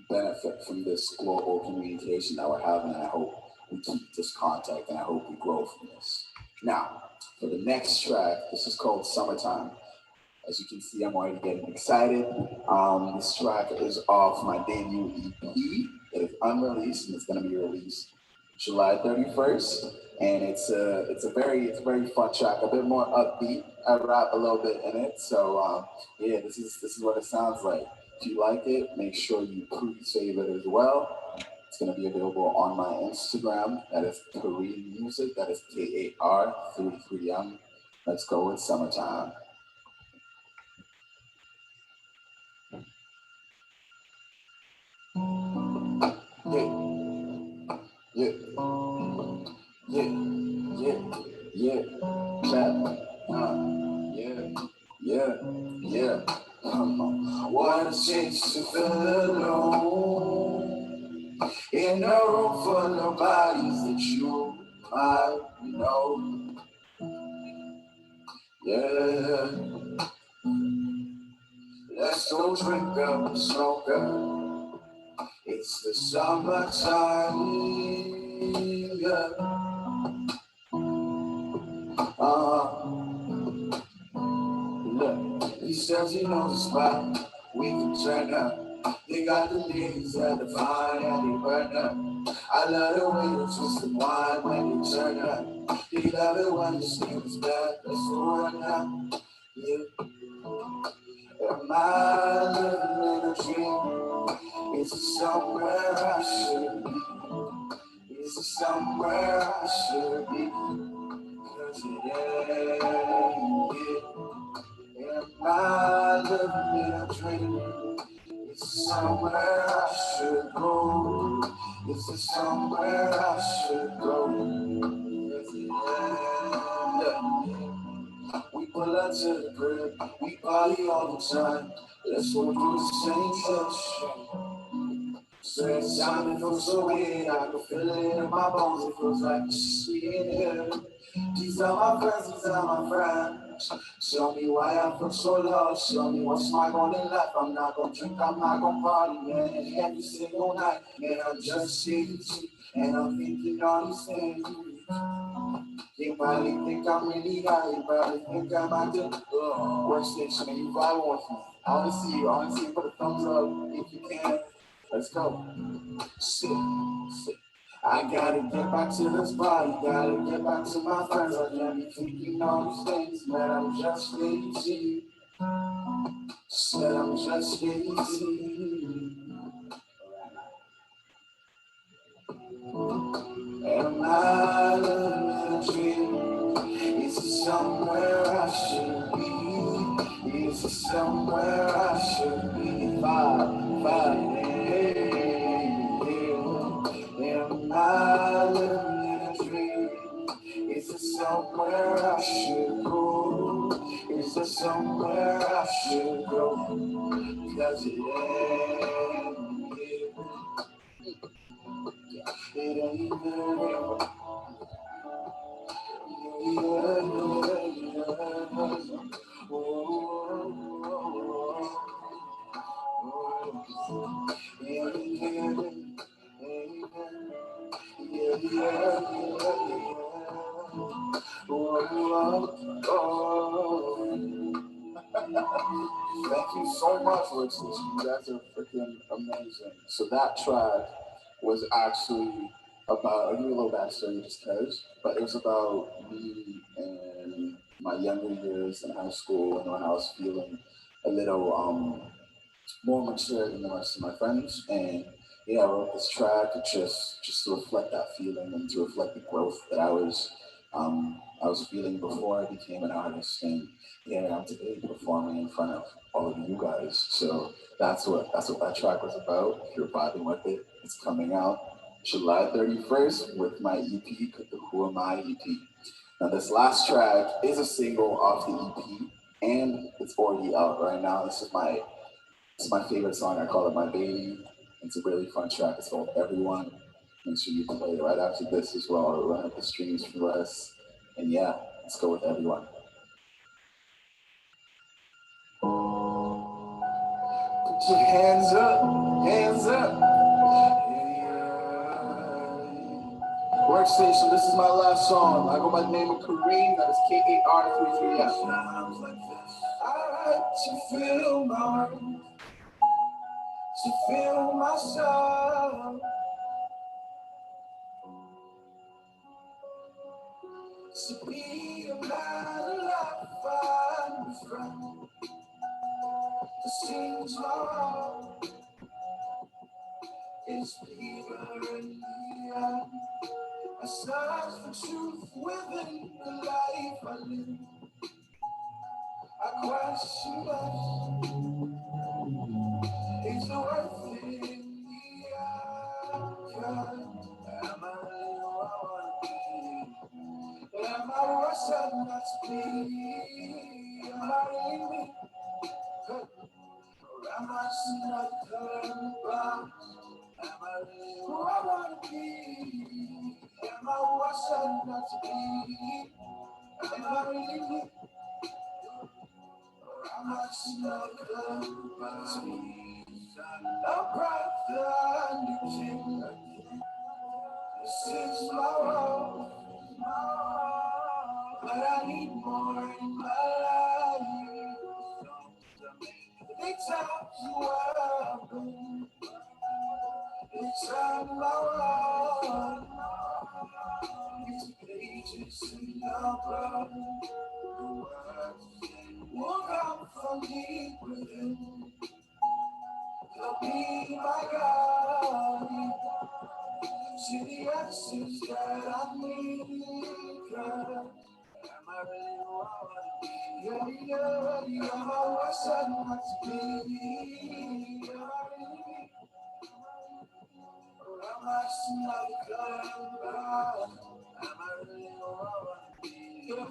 benefit from this global communication that we're having. And I hope we keep this contact, and I hope we grow from this. Now, for the next track, this is called Summertime. As you can see, I'm already getting excited. This track is off my debut EP. It is unreleased, and it's going to be released July 31st. And it's a very fun track, a bit more upbeat. I rap a little bit in it, so yeah, this is what it sounds like. If you like it, make sure you pre-save it as well. It's going to be available on my Instagram. That is Korean Music. That is KAR33M. Let's go with Summertime. Yeah, yeah, yeah, yeah, yeah, clap, yeah. What a change to feel alone in a room full of bodies that you might know. Yeah, let's go drink up and smoke up. It's the summertime. Yeah. Look, he says he knows a spot we can turn up. They got the niggas at the fire and they burn up. I love the way you twist the wine when you turn up. They love it when you sneak us back. Let's go right now. Yeah. Am I living in a dream? Is it somewhere I should be? Is it somewhere I should be? 'Cause it ain't here. Am I living in a dream? Is it somewhere I should go? Is it somewhere I should go? 'Cause it ain't. We pull up to the crib, we party all the time. Let's go do the same shit. So it's time, it feels so weird. I can feel it in my bones. It feels like it's sweet in here. These are my friends, these are my friends. Show me why I feel so lost. Show me what's my goal in life. I'm not gonna drink, I'm not gonna party, man. Every single night, man, I'm just sitting and I'm thinking all these things. You probably think I'm really high. You probably think I'm at the WorkStation and you vibe with me. I wanna see you. I wanna see you put a thumbs up if you can. Let's go. Sit. I gotta get back to this body, gotta get back to my friends. I can't be thinking all these things, man. I'm just lazy. Said I'm just lazy. Am I living in a dream? Is it somewhere I should be? Is it somewhere I should be? Five, yeah. Am I living in a dream? Is it somewhere I should go? Is it somewhere I should go? Cause it ain't here. It ain't here. Thank you so much, WorkStation. You guys are freaking amazing. So that track was actually about, I'll give you a little backstory just because, but it was about me and my younger years in high school and when I was feeling a little more mature than the rest of my friends. And yeah, I wrote this track just to reflect that feeling and to reflect the growth that I was feeling before I became an artist. And yeah, I'm today performing in front of all of you guys. So that's what that track was about. If you're vibing with it, it's coming out July 31st with my EP, the Who Am I EP. Now this last track is a single off the EP and it's already out right now. It's my favorite song. I call it my baby. It's a really fun track. It's called Everyone. Make sure you play it right after this as well. It'll run up the streams for us. And yeah, let's go with Everyone. Put your hands up, hands up. Yeah. WorkStation, this is my last song. I go by the name of Kareem, that is Kar33. Sounds like this. I like to feel my heart, to feel myself, to be a man alive, find a friend, to change my heart, is deeper in the end. I search for truth within the life I live. I question us, is it worth it in the end? Am I really who I wanna be? Am I worse than not to be? Am I really me? to be? Am I really? I'm not another but to me. No brother, you king. This is my world, but I need more in my life. They tell you welcome. It's on my wall. These pages in your blood. Walk out from deep within. Help me, my God. To the answers that I need, God. Am I really who I wanna be? Yeah, am I what I want to be? Am I really? Or am I just another girl? Am I really who I wanna be? Yeah,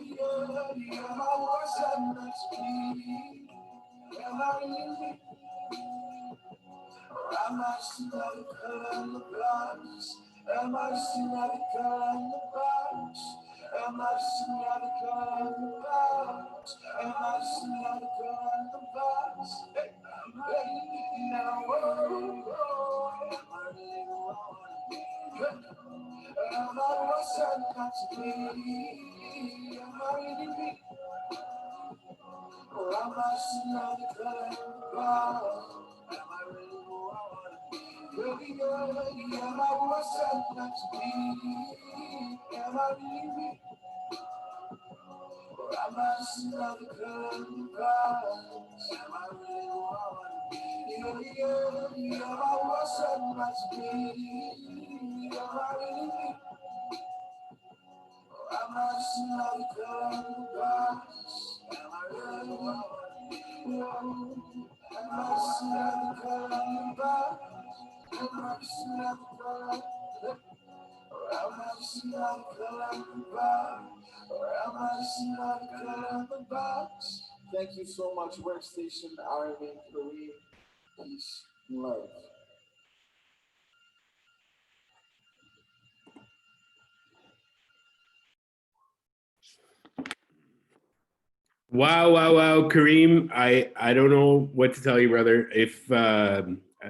am I what I want to be? Am I really? Or am I just another girl in the box? Am I just another girl in the box? Am I just another girl in the box? Am I just another girl in the box? Hey, now, am I really who I wanna be? Am I what's I got to be? Am I really me? Or am I just another girl in the box? Am I really who I wanna be? Really, am I what's I got to be? Am I really me? Or am I just another girl in the box? Am I really who I wanna be? Am I what's I got to be? Am I really me? Or am I just another girl in the box? Am I really who I wanna be? Am I just another girl in the box? Am I just another girl? Or am I just another girl in the box? Or am I just another girl in the box? Thank you so much, Workstation, Arvin, Kareem. Peace and love.
Wow, wow, wow, Kareem. I don't know what to tell you, brother. If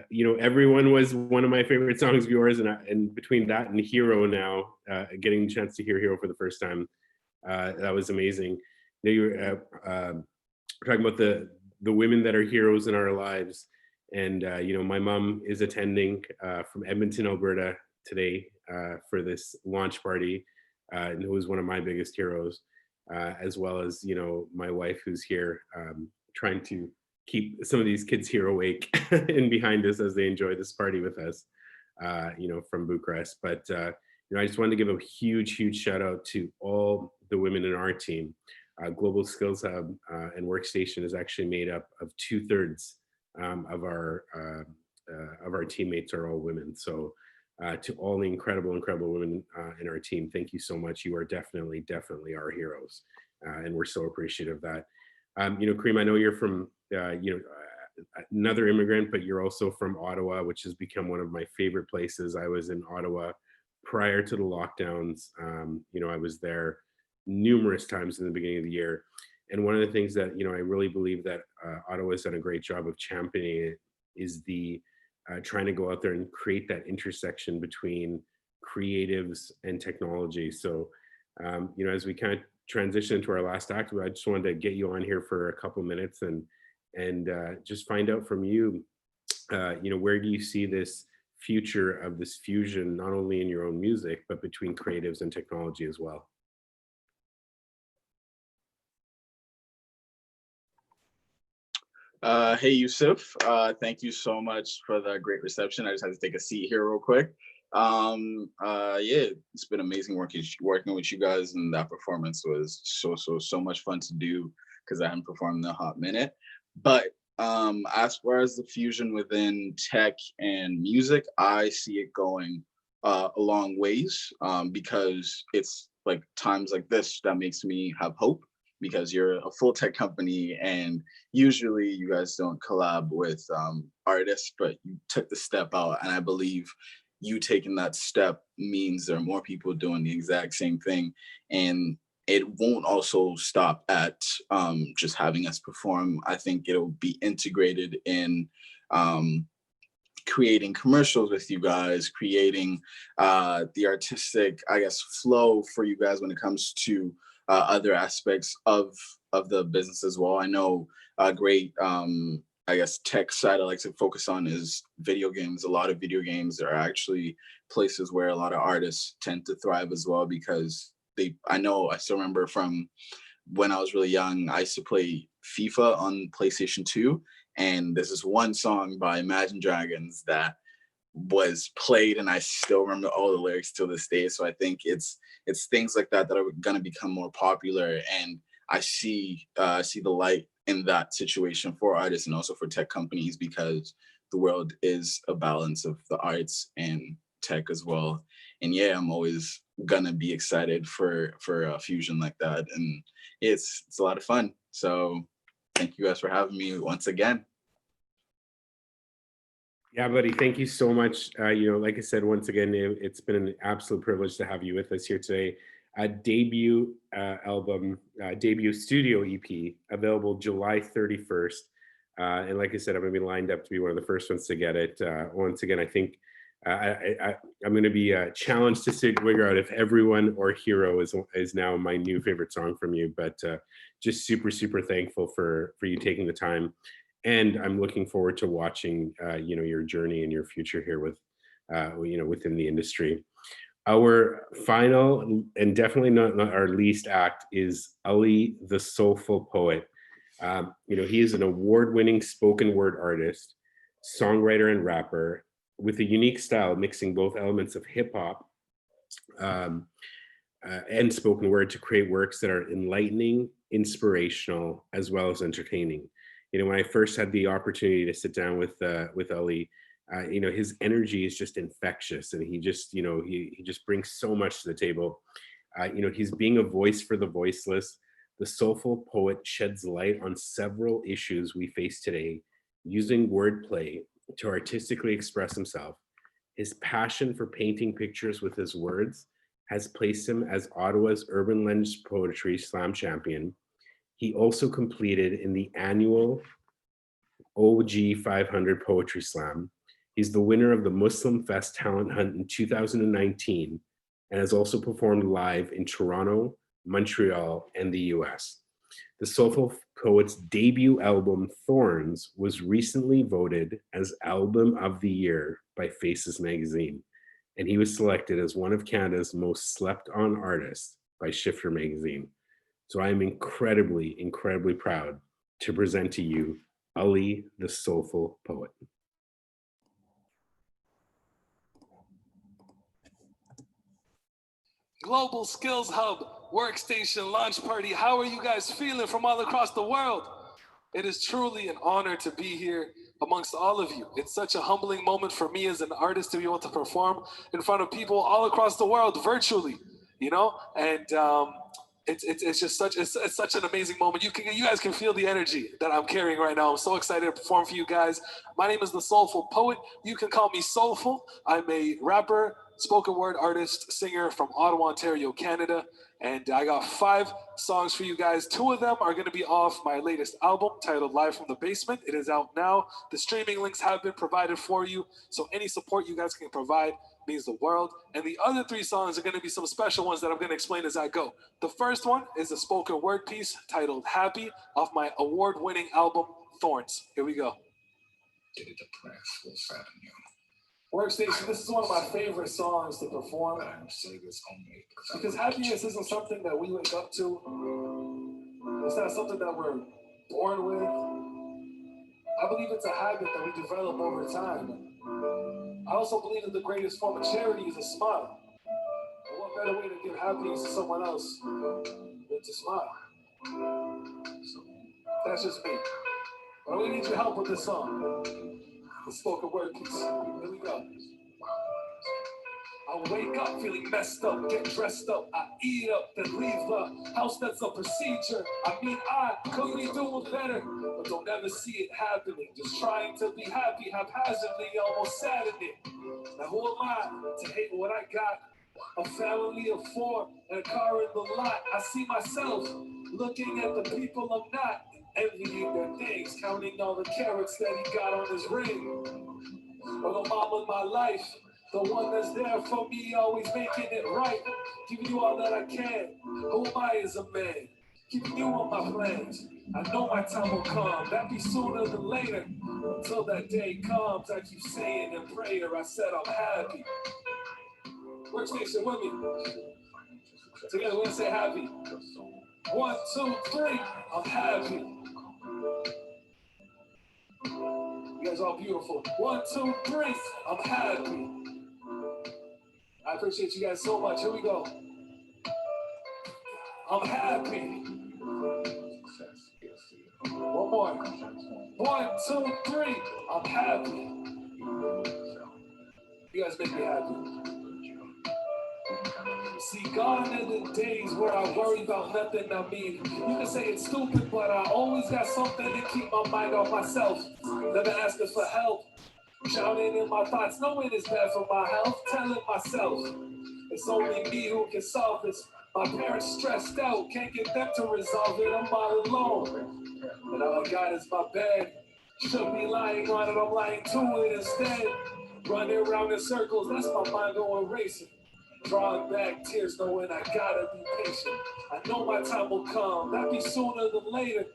you know, everyone was one of my favorite songs of yours, and between that and Hero now, getting the chance to hear Hero for the first time, that was amazing. You know, you were talking about the women that are heroes in our lives, and you know, my mom is attending from Edmonton, Alberta today for this launch party, and who was one of my biggest heroes, as well as, you know, my wife who's here trying to keep some of these kids here awake and behind us as they enjoy this party with us, you know, from Bucharest. But you know, I just wanted to give a huge, huge shout out to all the women in our team. Global Skills Hub and Workstation is actually made up of 2/3 of our teammates are all women. So to all the incredible, incredible women in our team, thank you so much. You are definitely, definitely our heroes, and we're so appreciative of that. You know, Kareem, I know you're from you know, another immigrant, but you're also from Ottawa, which has become one of my favorite places. I was in Ottawa prior to the lockdowns. You know, I was there numerous times in the beginning of the year. And one of the things that, you know, I really believe that Ottawa has done a great job of championing it is the trying to go out there and create that intersection between creatives and technology. So, you know, as we kind of transition to our last act, I just wanted to get you on here for a couple minutes and just find out from you, you know, where do you see this future of this fusion, not only in your own music, but between creatives and technology as well?
Hey, Yusuf. Thank you so much for the great reception. I just had to take a seat here real quick. Yeah, it's been amazing working with you guys, and that performance was so much fun to do because I hadn't performed in a hot minute. But as far as the fusion within tech and music, I see it going a long ways because it's like times like this that makes me have hope because you're a full tech company and usually you guys don't collab with artists, but you took the step out, and I believe you taking that step means there are more people doing the exact same thing. And it won't also stop at just having us perform. I think it'll be integrated in creating commercials with you guys, creating the artistic, I guess, flow for you guys when it comes to other aspects of the business as well. I know a great, I guess, tech side I like to focus on is video games. A lot of video games are actually places where a lot of artists tend to thrive as well, because I still remember from when I was really young, I used to play FIFA on PlayStation 2. And there's this one song by Imagine Dragons that was played, and I still remember all the lyrics to this day. So I think it's things like that that are going to become more popular, and I see the light in that situation for artists and also for tech companies, because the world is a balance of the arts and tech as well. And yeah, I'm always gonna be excited for a fusion like that, and it's a lot of fun. So thank you guys for having me once again.
Yeah, buddy, thank you so much. Like I said, once again, it's been an absolute privilege to have you with us here today. A debut album, debut studio EP, available July 31st. And like I said, I'm going to be lined up to be one of the first ones to get it. Once again, I think I'm going to be challenged to figure out if Everyone or Hero is now my new favorite song from you. But just super, super thankful for you taking the time. And I'm looking forward to watching, your journey and your future here with, within the industry. Our final and definitely not our least act is Ali the Soulful Poet. He is an award-winning spoken word artist, songwriter, and rapper with a unique style, mixing both elements of hip hop and spoken word to create works that are enlightening, inspirational, as well as entertaining. When I first had the opportunity to sit down with Ali, his energy is just infectious, and he just, he just brings so much to the table. He's being a voice for the voiceless. The soulful poet sheds light on several issues we face today, using wordplay to artistically express himself. His passion for painting pictures with his words has placed him as Ottawa's Urban Legends Poetry Slam champion. He also completed in the annual OG 500 Poetry Slam. He's the winner of the Muslim Fest Talent Hunt in 2019 and has also performed live in Toronto, Montreal, and the US. The Soulful Poet's debut album, Thorns, was recently voted as Album of the Year by Faces Magazine, and he was selected as one of Canada's most slept on artists by Shifter Magazine. So I am incredibly, incredibly proud to present to you Ali the Soulful Poet.
Global Skills Hub, WorkStation launch party. How are you guys feeling from all across the world? It is truly an honor to be here amongst all of you. It's such a humbling moment for me as an artist to be able to perform in front of people all across the world virtually, and it's just such an amazing moment. You guys can feel the energy that I'm carrying right now. I'm so excited to perform for you guys. My name is the Soulful Poet. You can call me Soulful. I'm a rapper, spoken word artist, singer from Ottawa, Ontario, Canada. And I got 5 songs for you guys. 2 of them are going to be off my latest album titled Live from the Basement. It is out now. The streaming links have been provided for you. So any support you guys can provide means the world. And the other 3 songs are going to be some special ones that I'm going to explain as I go. The first one is a spoken word piece titled Happy off my award-winning album Thorns. Here we go. WorkStation, this is one of my favorite songs to perform because happiness isn't something that we wake up to. It's not something that we're born with. I believe it's a habit that we develop over time. I also believe that the greatest form of charity is a smile. And what better way to give happiness to someone else than to smile? So that's just me. But we need your help with this song. The spoken word piece. Here we go. I wake up feeling messed up, get dressed up, I eat up, then leave the house. That's a procedure. I mean, I could be doing better, but don't ever see it happening. Just trying to be happy haphazardly, almost saddening. Now who am I to hate what I got? A family of 4 and a car in the lot. I see myself looking at the people I'm not, envying their things, counting all the carrots that he got on his ring. Or the mom of my life, the one that's there for me, always making it right, giving you all that I can. Who am I as a man? Keeping you on my plans. I know my time will come, that be sooner than later. Until that day comes, I keep saying in prayer, I said I'm happy. WorkStation with me. Together, we're gonna say happy. 1, 2, 3, I'm happy. You guys are all beautiful. 1, 2, 3, I'm happy. I appreciate you guys so much. Here we go. I'm happy. One more. 1, 2, 3, I'm happy. You guys make me happy. See, gone are the days where I worry about nothing. I mean, you can say it's stupid, but I always got something to keep my mind off myself. Never asking for help. Drowning in my thoughts, knowing it's bad for my health. Telling myself it's only me who can solve this. My parents stressed out, can't get them to resolve it. I'm all alone, and all I got is my bed. Should be lying on it, I'm lying to it instead. Running around in circles, that's my mind going racing. Drawing back tears, knowing I gotta be patient. I know my time will come, that be sooner than later.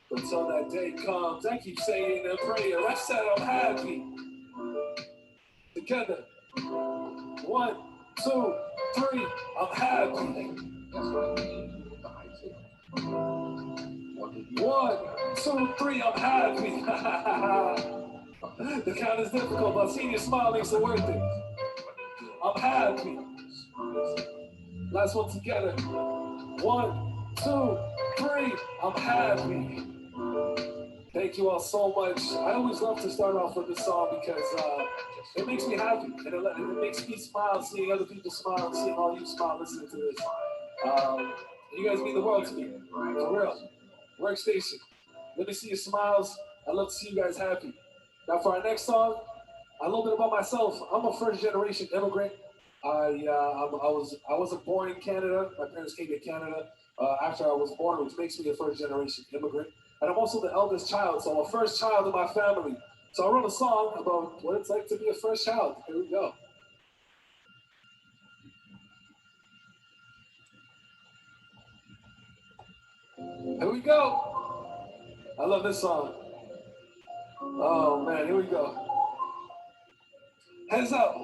But till that day comes, I keep saying a prayer. I said I'm happy. Together. 1, 2, 3, I'm happy. 1, 2, 3, I'm happy. The count is difficult, but seeing your smile makes it worth it. I'm happy. Last one together. 1, 2, 3, I'm happy. Thank you all so much. I always love to start off with this song because it makes me happy. And it makes me smile seeing other people smile and seeing all you smile listening to this. You guys mean the world to me, for real. WorkStation. Let me see your smiles. I love to see you guys happy. Now for our next song, a little bit about myself. I'm a first-generation immigrant. I wasn't born in Canada. My parents came to Canada after I was born, which makes me a first-generation immigrant. And I'm also the eldest child, so I'm a first child in my family. So I wrote a song about what it's like to be a first child. Here we go. Here we go. I love this song. Oh man, here we go. Heads up.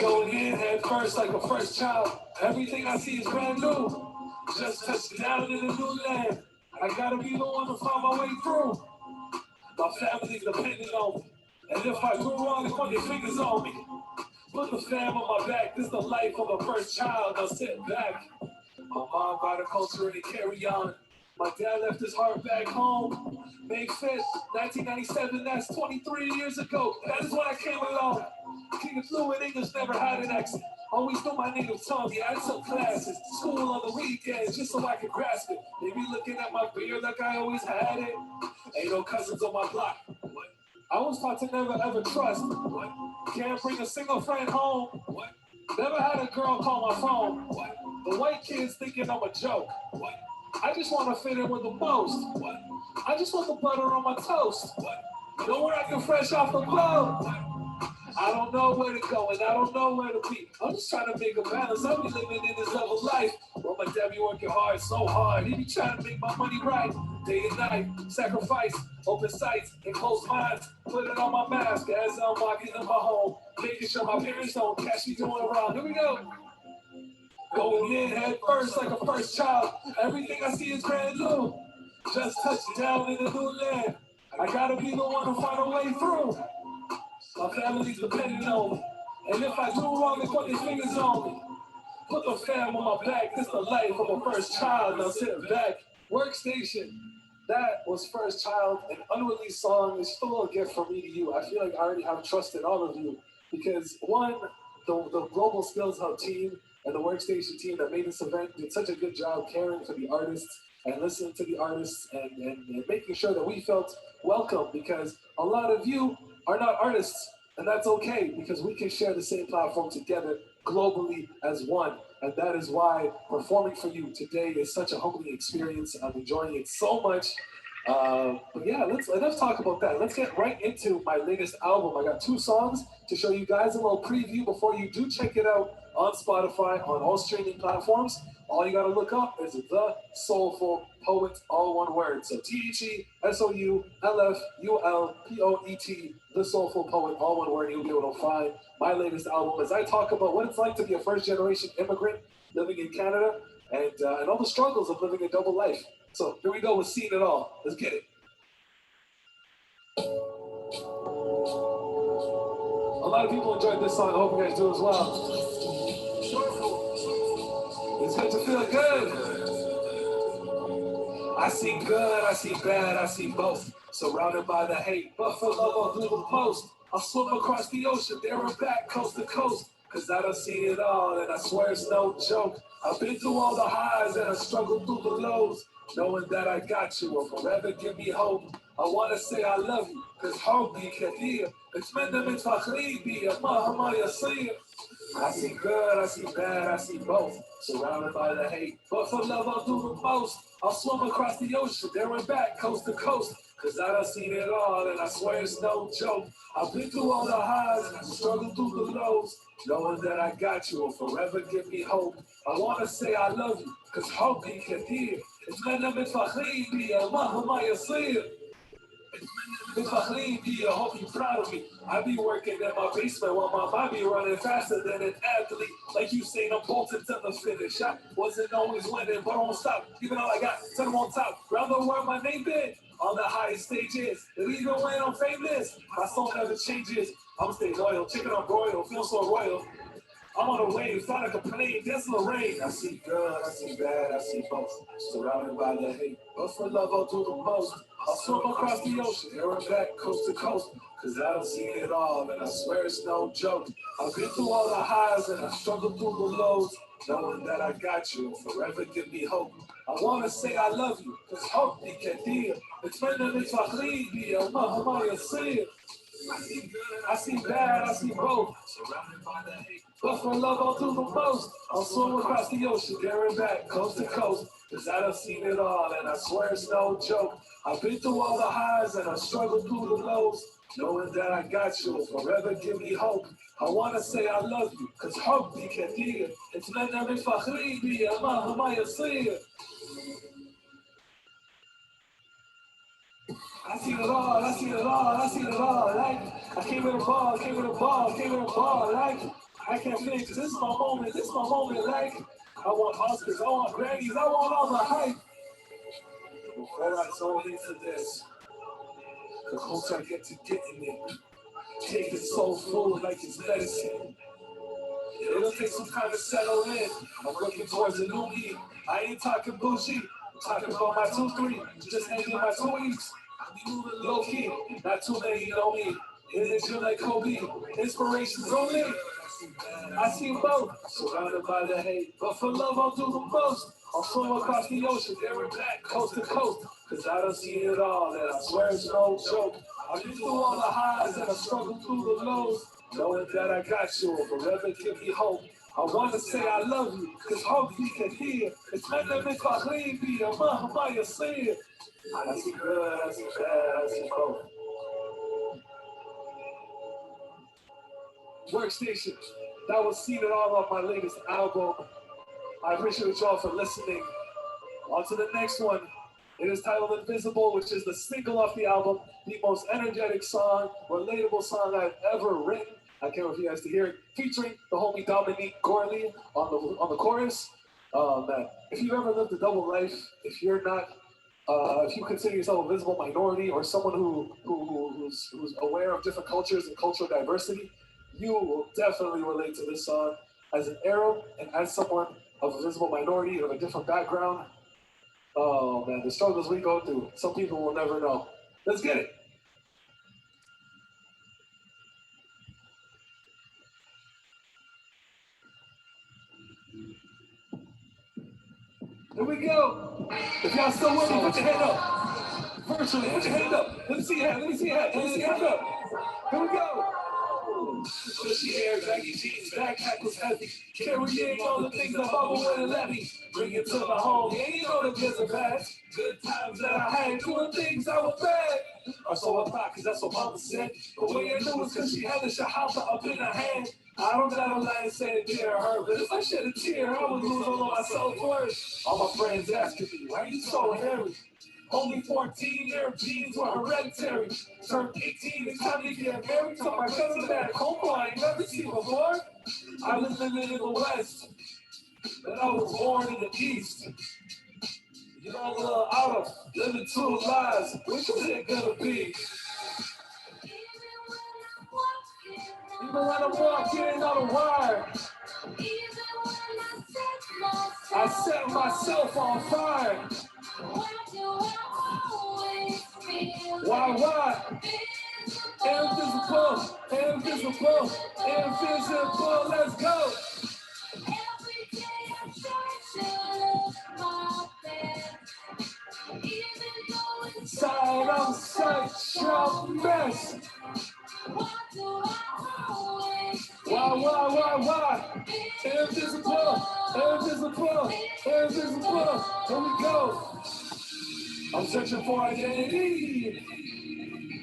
Going in head first like a first child. Everything I see is brand new. Just touched down in a new land. I gotta be the one to find my way through. My family's depending on me. And if I do wrong, put your fingers on me. Put the fam on my back. This is the life of a first child. Now sit back. My mom brought a culture and carry on. My dad left his heart back home. May 5th, 1997, that's 23 years ago. That is when I came along. King of fluent English, never had an accent. Always knew my native tongue, yeah, I took classes. School on the weekends, just so I could grasp it. They be looking at my beard like I always had it. Ain't no cousins on my block. What? I was taught to never ever trust. What? Can't bring a single friend home. What? Never had a girl call my phone. What? The white kids thinking I'm a joke. What? I just want to fit in with the most. What? I just want the butter on my toast. What? You know where I can fresh off the boat. What? I don't know where to go and I don't know where to be. I'm just trying to make a balance. I'll be living in this level life. Well, my dad be working hard, so hard. He be trying to make my money right. Day and night, sacrifice, open sights and close minds. Put it on my mask as I'm walking in my home. Making sure my parents don't catch me doing wrong. Here we go. Going in head first like a first child. Everything I see is brand new. Just touched down in a new land. I gotta be the one to find a way through. My family's depending on me. And if I do wrong, they put their fingers on me. Put the fam on my back. This the life of a first child. Now sit back. WorkStation. That was First Child, an unreleased song. It's still a gift from me to you. I feel like I already have trusted all of you. Because one, the Global Skills Hub team and the WorkStation team that made this event did such a good job caring for the artists and listening to the artists and making sure that we felt welcome, because a lot of you are not artists. And that's okay because we can share the same platform together globally as one. And that is why performing for you today is such a humbling experience. I'm enjoying it so much. But yeah, let's talk about that. Let's get right into my latest album. I got 2 songs to show you guys a little preview before you do check it out on Spotify, on all streaming platforms. All you gotta look up is The Soulful Poet, all one word. So TheSoulfulPoet, The Soulful Poet, all one word. You'll be able to find my latest album as I talk about what it's like to be a first-generation immigrant living in Canada and all the struggles of living a double life. So here we go with Seen It All. Let's get it. A lot of people enjoyed this song. I hope you guys do as well. It's good to feel good. I see good, I see bad, I see both. Surrounded by the hate, but for love I'll do the most. I'll swim across the ocean, there and back, coast to coast. Cause I done seen it all, and I swear it's no joke. I've been through all the highs, and I struggled through the lows. Knowing that I got you will forever give me hope. I wanna say I love you, cause حبي كتير. اتمنى من فخري بي مهما يصير. I see good, I see bad, I see both. Surrounded by the hate, but for love I'll do the most. I'll swim across the ocean, there and back, coast to coast. Cause I done seen it all, and I swear it's no joke. I've been through all the highs, and I struggled through the lows. Knowing that I got you will forever give me hope. I wanna say I love you, cause حبي كتير. اتمنى من فخري بي مهما يصير. I hope you're proud of me. I be working in my basement while my mind be running faster than an athlete. Like you say, I'm bolted to the finish. I wasn't always winning, but I won't stop. Even all I got, turn them on top. Round the world, my name been on the highest stages. And even when I'm famous, my soul never changes. I'm stay loyal, chicken on broil, feel so royal. I'm on a wave, fly like a plane, dance in the rain. I see good, I see bad, I see both. Surrounded by the hate, but for love I'll do the most. I'll swim across the ocean, there and back, coast to coast. Cause I done seen it all, and I swear it's no joke. I've been through all the highs, and I struggled through the lows. Knowing that I got you, forever give me hope. I wanna say I love you, cause hope me كتير. اتمنى من فخري بي مهما يصير. I see good, I see bad, I see both. Surrounded by the hate, but for love I'll do the most. I'll swim across the ocean, there and back, coast to coast. Cause I done seen it all, and I swear it's no joke. I've been through all the highs, and I struggled through the lows. Knowing that I got you will forever give me hope. I wanna say I love you, cause حبي كتير. اتمنى من فخري بي مهما يصير. I see it all, I see it all, I see it all, like, I came with a ball, came with a ball, came with a ball, like, I can't finish, this is my moment, like, I want Oscars, I want Grammys, I want all the hype. Before I sold into this, the closer I get to getting it, take it so full like it's medicine. It'll take some time to settle in, I'm looking towards a new me, I ain't talking bougie, I'm talking about my 2-3, just hanging my 2 weeks. I be moving low key, not too many know me. Hit it you like Kobe, inspirations on me. I see both, surrounded by the hate, but for love I'll do the most. I'll swim across the ocean, there and back, coast to coast. Cause I done seen it all, and I swear it's no joke. I've been through all the highs, and I struggled through the lows. Knowing that I got you will forever give me hope. I wanna say I love you, cause hope you can hear. It's meant to make my clean be a mama you see it. I see good, I see bad, I see both. WorkStation, that was Seen It All on my latest album. I appreciate y'all for listening. On to the next one. It is titled Invisible, which is the single off the album, the most energetic song, relatable song I've ever written. I can't wait for you guys to hear it. Featuring the homie Dominique Gorley on the chorus. Man, if you've ever lived a double life, if you're not if you consider yourself a visible minority or someone who's aware of different cultures and cultural diversity, you will definitely relate to this song. As an Arab and as someone of a visible minority of a different background, oh man, the struggles we go through, some people will never know. Let's get it. Here we go. If y'all still with me, put your hand up. Virtually, put your hand up. Let me see your hand. Let me see your hand. Let me see your hand up. Here we go. Bushy hair, baggy jeans, backpack was heavy. Carrying all the things that Bubba wouldn't let me. Bring it to the home, yeah, you know the good and bad. Good times that I had, doing things I was bad. Or so I thought, cause that's what Mama said. But what you knew was cause she had the shahada up in her hand. I don't gotta lie and say it didn't hurt, but if I shed a tear, I would lose all of my self-worth. All my friends asking me, why you so hairy? Only 14, their genes were hereditary. Turned 18, it's time to get married. Took my cousin back home, who I ain't never seen before. I was living in the West, but I was born in the East. You know, a little out of living two lives. Which is it gonna be? Even when I'm walking on a wire, I set myself on fire. Why? Invisible, invisible, invisible, let's go. Inside, I'm such a mess. Why? Invisible, invisible, invisible. Here we go. I'm searching for identity.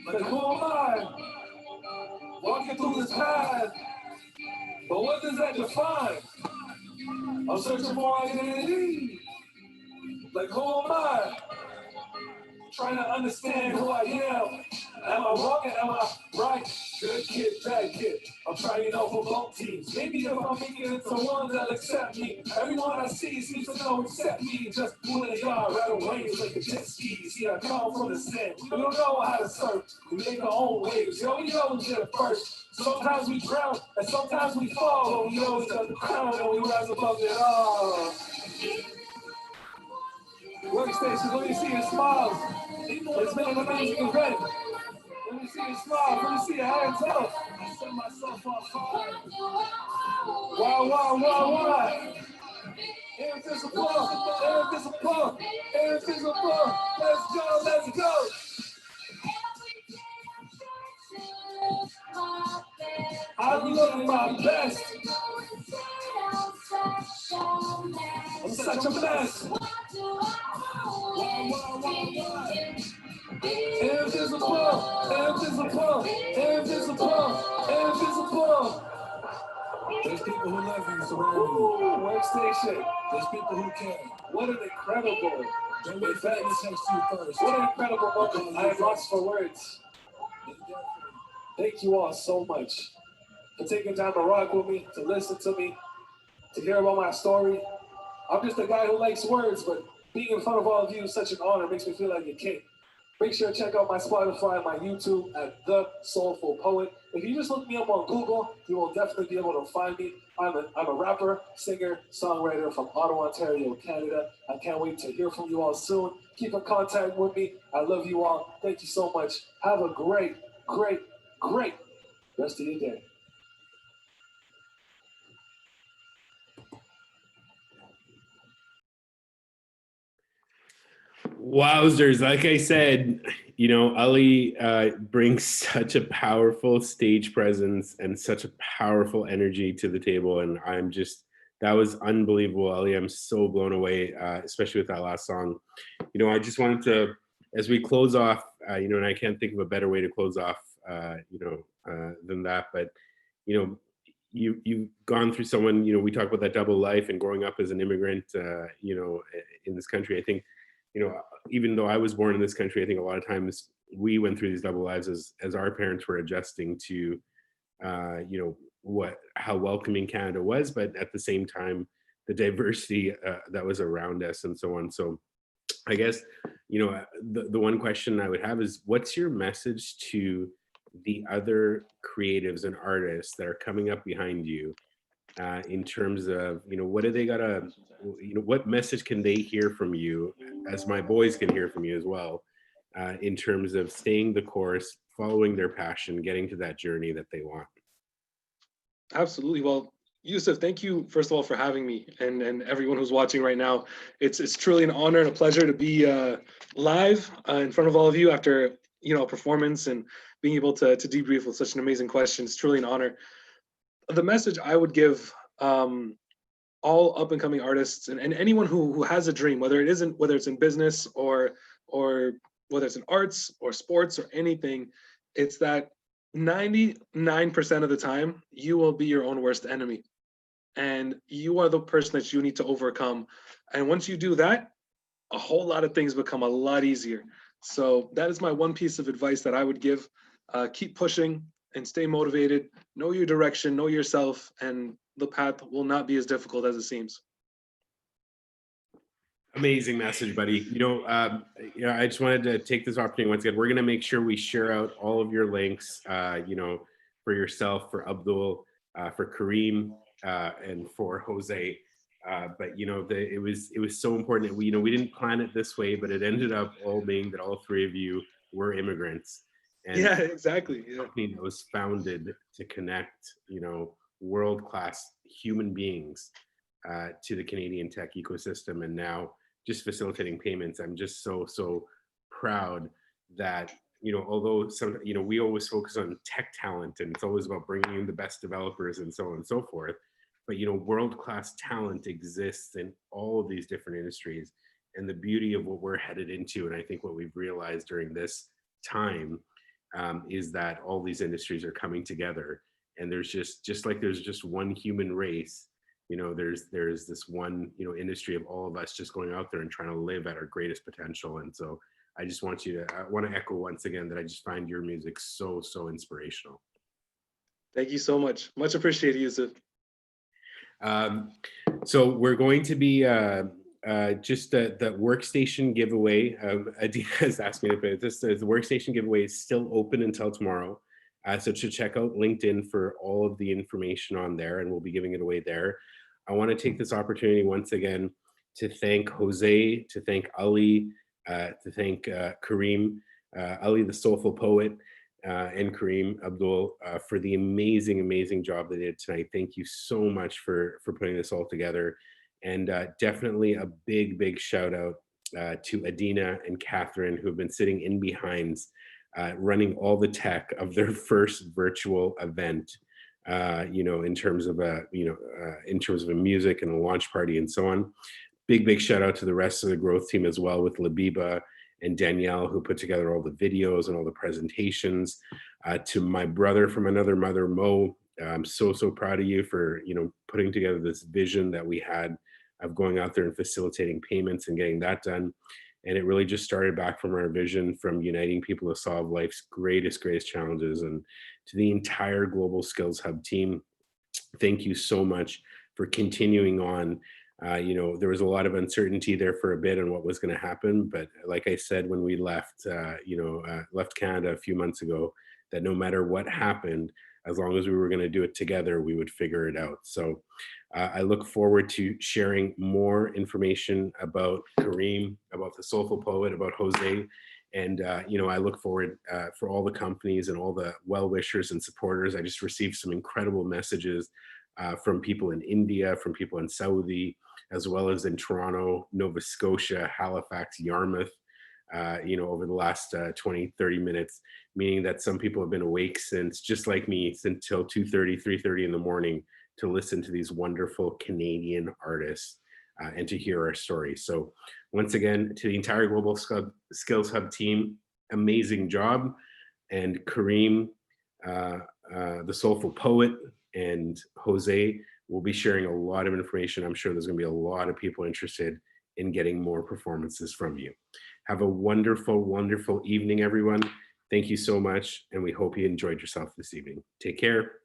But who am I? Walking through this path. But what does that define? I'm searching for identity. Like who am I? Trying to understand who I am. Am I wrong and am I right? Good kid, bad kid. I'm trying out for both teams. Maybe if I'm making it to one that'll accept me. Everyone I see seems to know except me. Just who they are, right away like a jet ski. See, I come from the sand. We don't know how to surf. We make our own waves. Yo, we always get it first. Sometimes we drown and sometimes we fall. But we always got the crown and we rise above it all. WorkStation, let me see your smiles. It's been an amazing event. Let me see your smile. Let me see your hands up. I set myself on fire. Why? Invisible, invisible, invisible. Let's go. I look my best. I'm such a mess. Why? Invisible. There's people who love you surround you. WorkStation. There's people who care. What an incredible. Don't wait for that to text you first. What an incredible moment. I am lost for words. Thank you all so much for taking time to rock with me, to listen to me, to hear about my story. I'm just a guy who likes words, but being in front of all of you is such an honor. It makes me feel like a king. Make sure to check out my Spotify and my YouTube at The Soulful Poet. If you just look me up on Google, you will definitely be able to find me. I'm a rapper, singer, songwriter from Ottawa, Ontario, Canada. I can't wait to hear from you all soon. Keep in contact with me. I love you all. Thank you so much. Have a great rest of your day.
Wowzers. Like I said, you know, Ali brings such a powerful stage presence and such a powerful energy to the table. And that was unbelievable, Ali. I'm so blown away, especially with that last song. You know, I just wanted to, as we close off, you know, and I can't think of a better way to close off, than that. But, you know, you've gone through someone, you know, we talk about that double life and growing up as an immigrant, you know, in this country. I think, you know, even though I was born in this country, I think a lot of times we went through these double lives as our parents were adjusting to, you know, how welcoming Canada was, but at the same time, the diversity that was around us and so on. So I guess, you know, the one question I would have is, what's your message to the other creatives and artists that are coming up behind you in terms of, you know, what do they gotta, you know, what message can they hear from you, as my boys can hear from you as well, in terms of staying the course, following their passion, getting to that journey that they want?
Absolutely. Well, Yusuf, thank you, first of all, for having me, and everyone who's watching right now. It's truly an honor and a pleasure to be live in front of all of you after performance and being able to debrief with such an amazing question. It's truly an honor. The message I would give all up and coming artists and anyone who has a dream, whether it's in business or whether it's in arts or sports or anything, it's that 99% of the time you will be your own worst enemy, and you are the person that you need to overcome. And once you do that, a whole lot of things become a lot easier. So that is my one piece of advice that I would give. Keep pushing and stay motivated. Know your direction, know yourself, and the path will not be as difficult as it seems.
Amazing message, buddy. I just wanted to take this opportunity once again. We're going to make sure we share out all of your links, for yourself, for Abdul, for Kareem, and for Jose. But it was so important that we didn't plan it this way, but it ended up all being that all three of you were immigrants. And
yeah, exactly. Yeah.
Company that was founded to connect, world-class human beings to the Canadian tech ecosystem, and now just facilitating payments. I'm just so proud that although we always focus on tech talent and it's always about bringing in the best developers and so on and so forth, but world-class talent exists in all of these different industries. And the beauty of what we're headed into, and I think what we've realized during this time, is that all these industries are coming together, and there's just like there's just one human race. There's this one industry of all of us just going out there and trying to live at our greatest potential. And so I want to echo once again that I just find your music so inspirational.
Thank you so much. Much appreciated, Yusuf.
So we're going to be just the WorkStation giveaway. Adina has asked me to put this. The WorkStation giveaway is still open until tomorrow. So to check out LinkedIn for all of the information on there, and we'll be giving it away there. I want to take this opportunity once again to thank Jose, to thank Ali, to thank Kareem, Ali the Soulful Poet, and Kareem Abdul for the amazing job they did tonight. Thank you so much for putting this all together. And definitely a big shout out to Adina and Catherine, who have been sitting in behinds, running all the tech of their first virtual event, in terms of a music and a launch party and so on. Big shout out to the rest of the growth team as well, with Labiba and Danielle, who put together all the videos and all the presentations. To my brother from another mother, Mo, I'm so proud of you for putting together this vision that we had of going out there and facilitating payments and getting that done. And it really just started back from our vision from uniting people to solve life's greatest challenges. And to the entire Global Skills Hub team, thank you so much for continuing on. There was a lot of uncertainty there for a bit on what was going to happen. But like I said, when we left Canada a few months ago, that no matter what happened, as long as we were going to do it together, we would figure it out. So I look forward to sharing more information about Kareem, about the Soulful Poet, about Jose. And, I look forward for all the companies and all the well-wishers and supporters. I just received some incredible messages from people in India, from people in Saudi, as well as in Toronto, Nova Scotia, Halifax, Yarmouth, over the last 20, 30 minutes, meaning that some people have been awake since, just like me, until 2:30, 3:30 in the morning to listen to these wonderful Canadian artists and to hear our story. So once again, to the entire Global Skills Hub team, amazing job. And Kareem, the Soulful Poet, and Jose will be sharing a lot of information. I'm sure there's going to be a lot of people interested in getting more performances from you. Have a wonderful evening, everyone. Thank you so much, and we hope you enjoyed yourself this evening. Take care.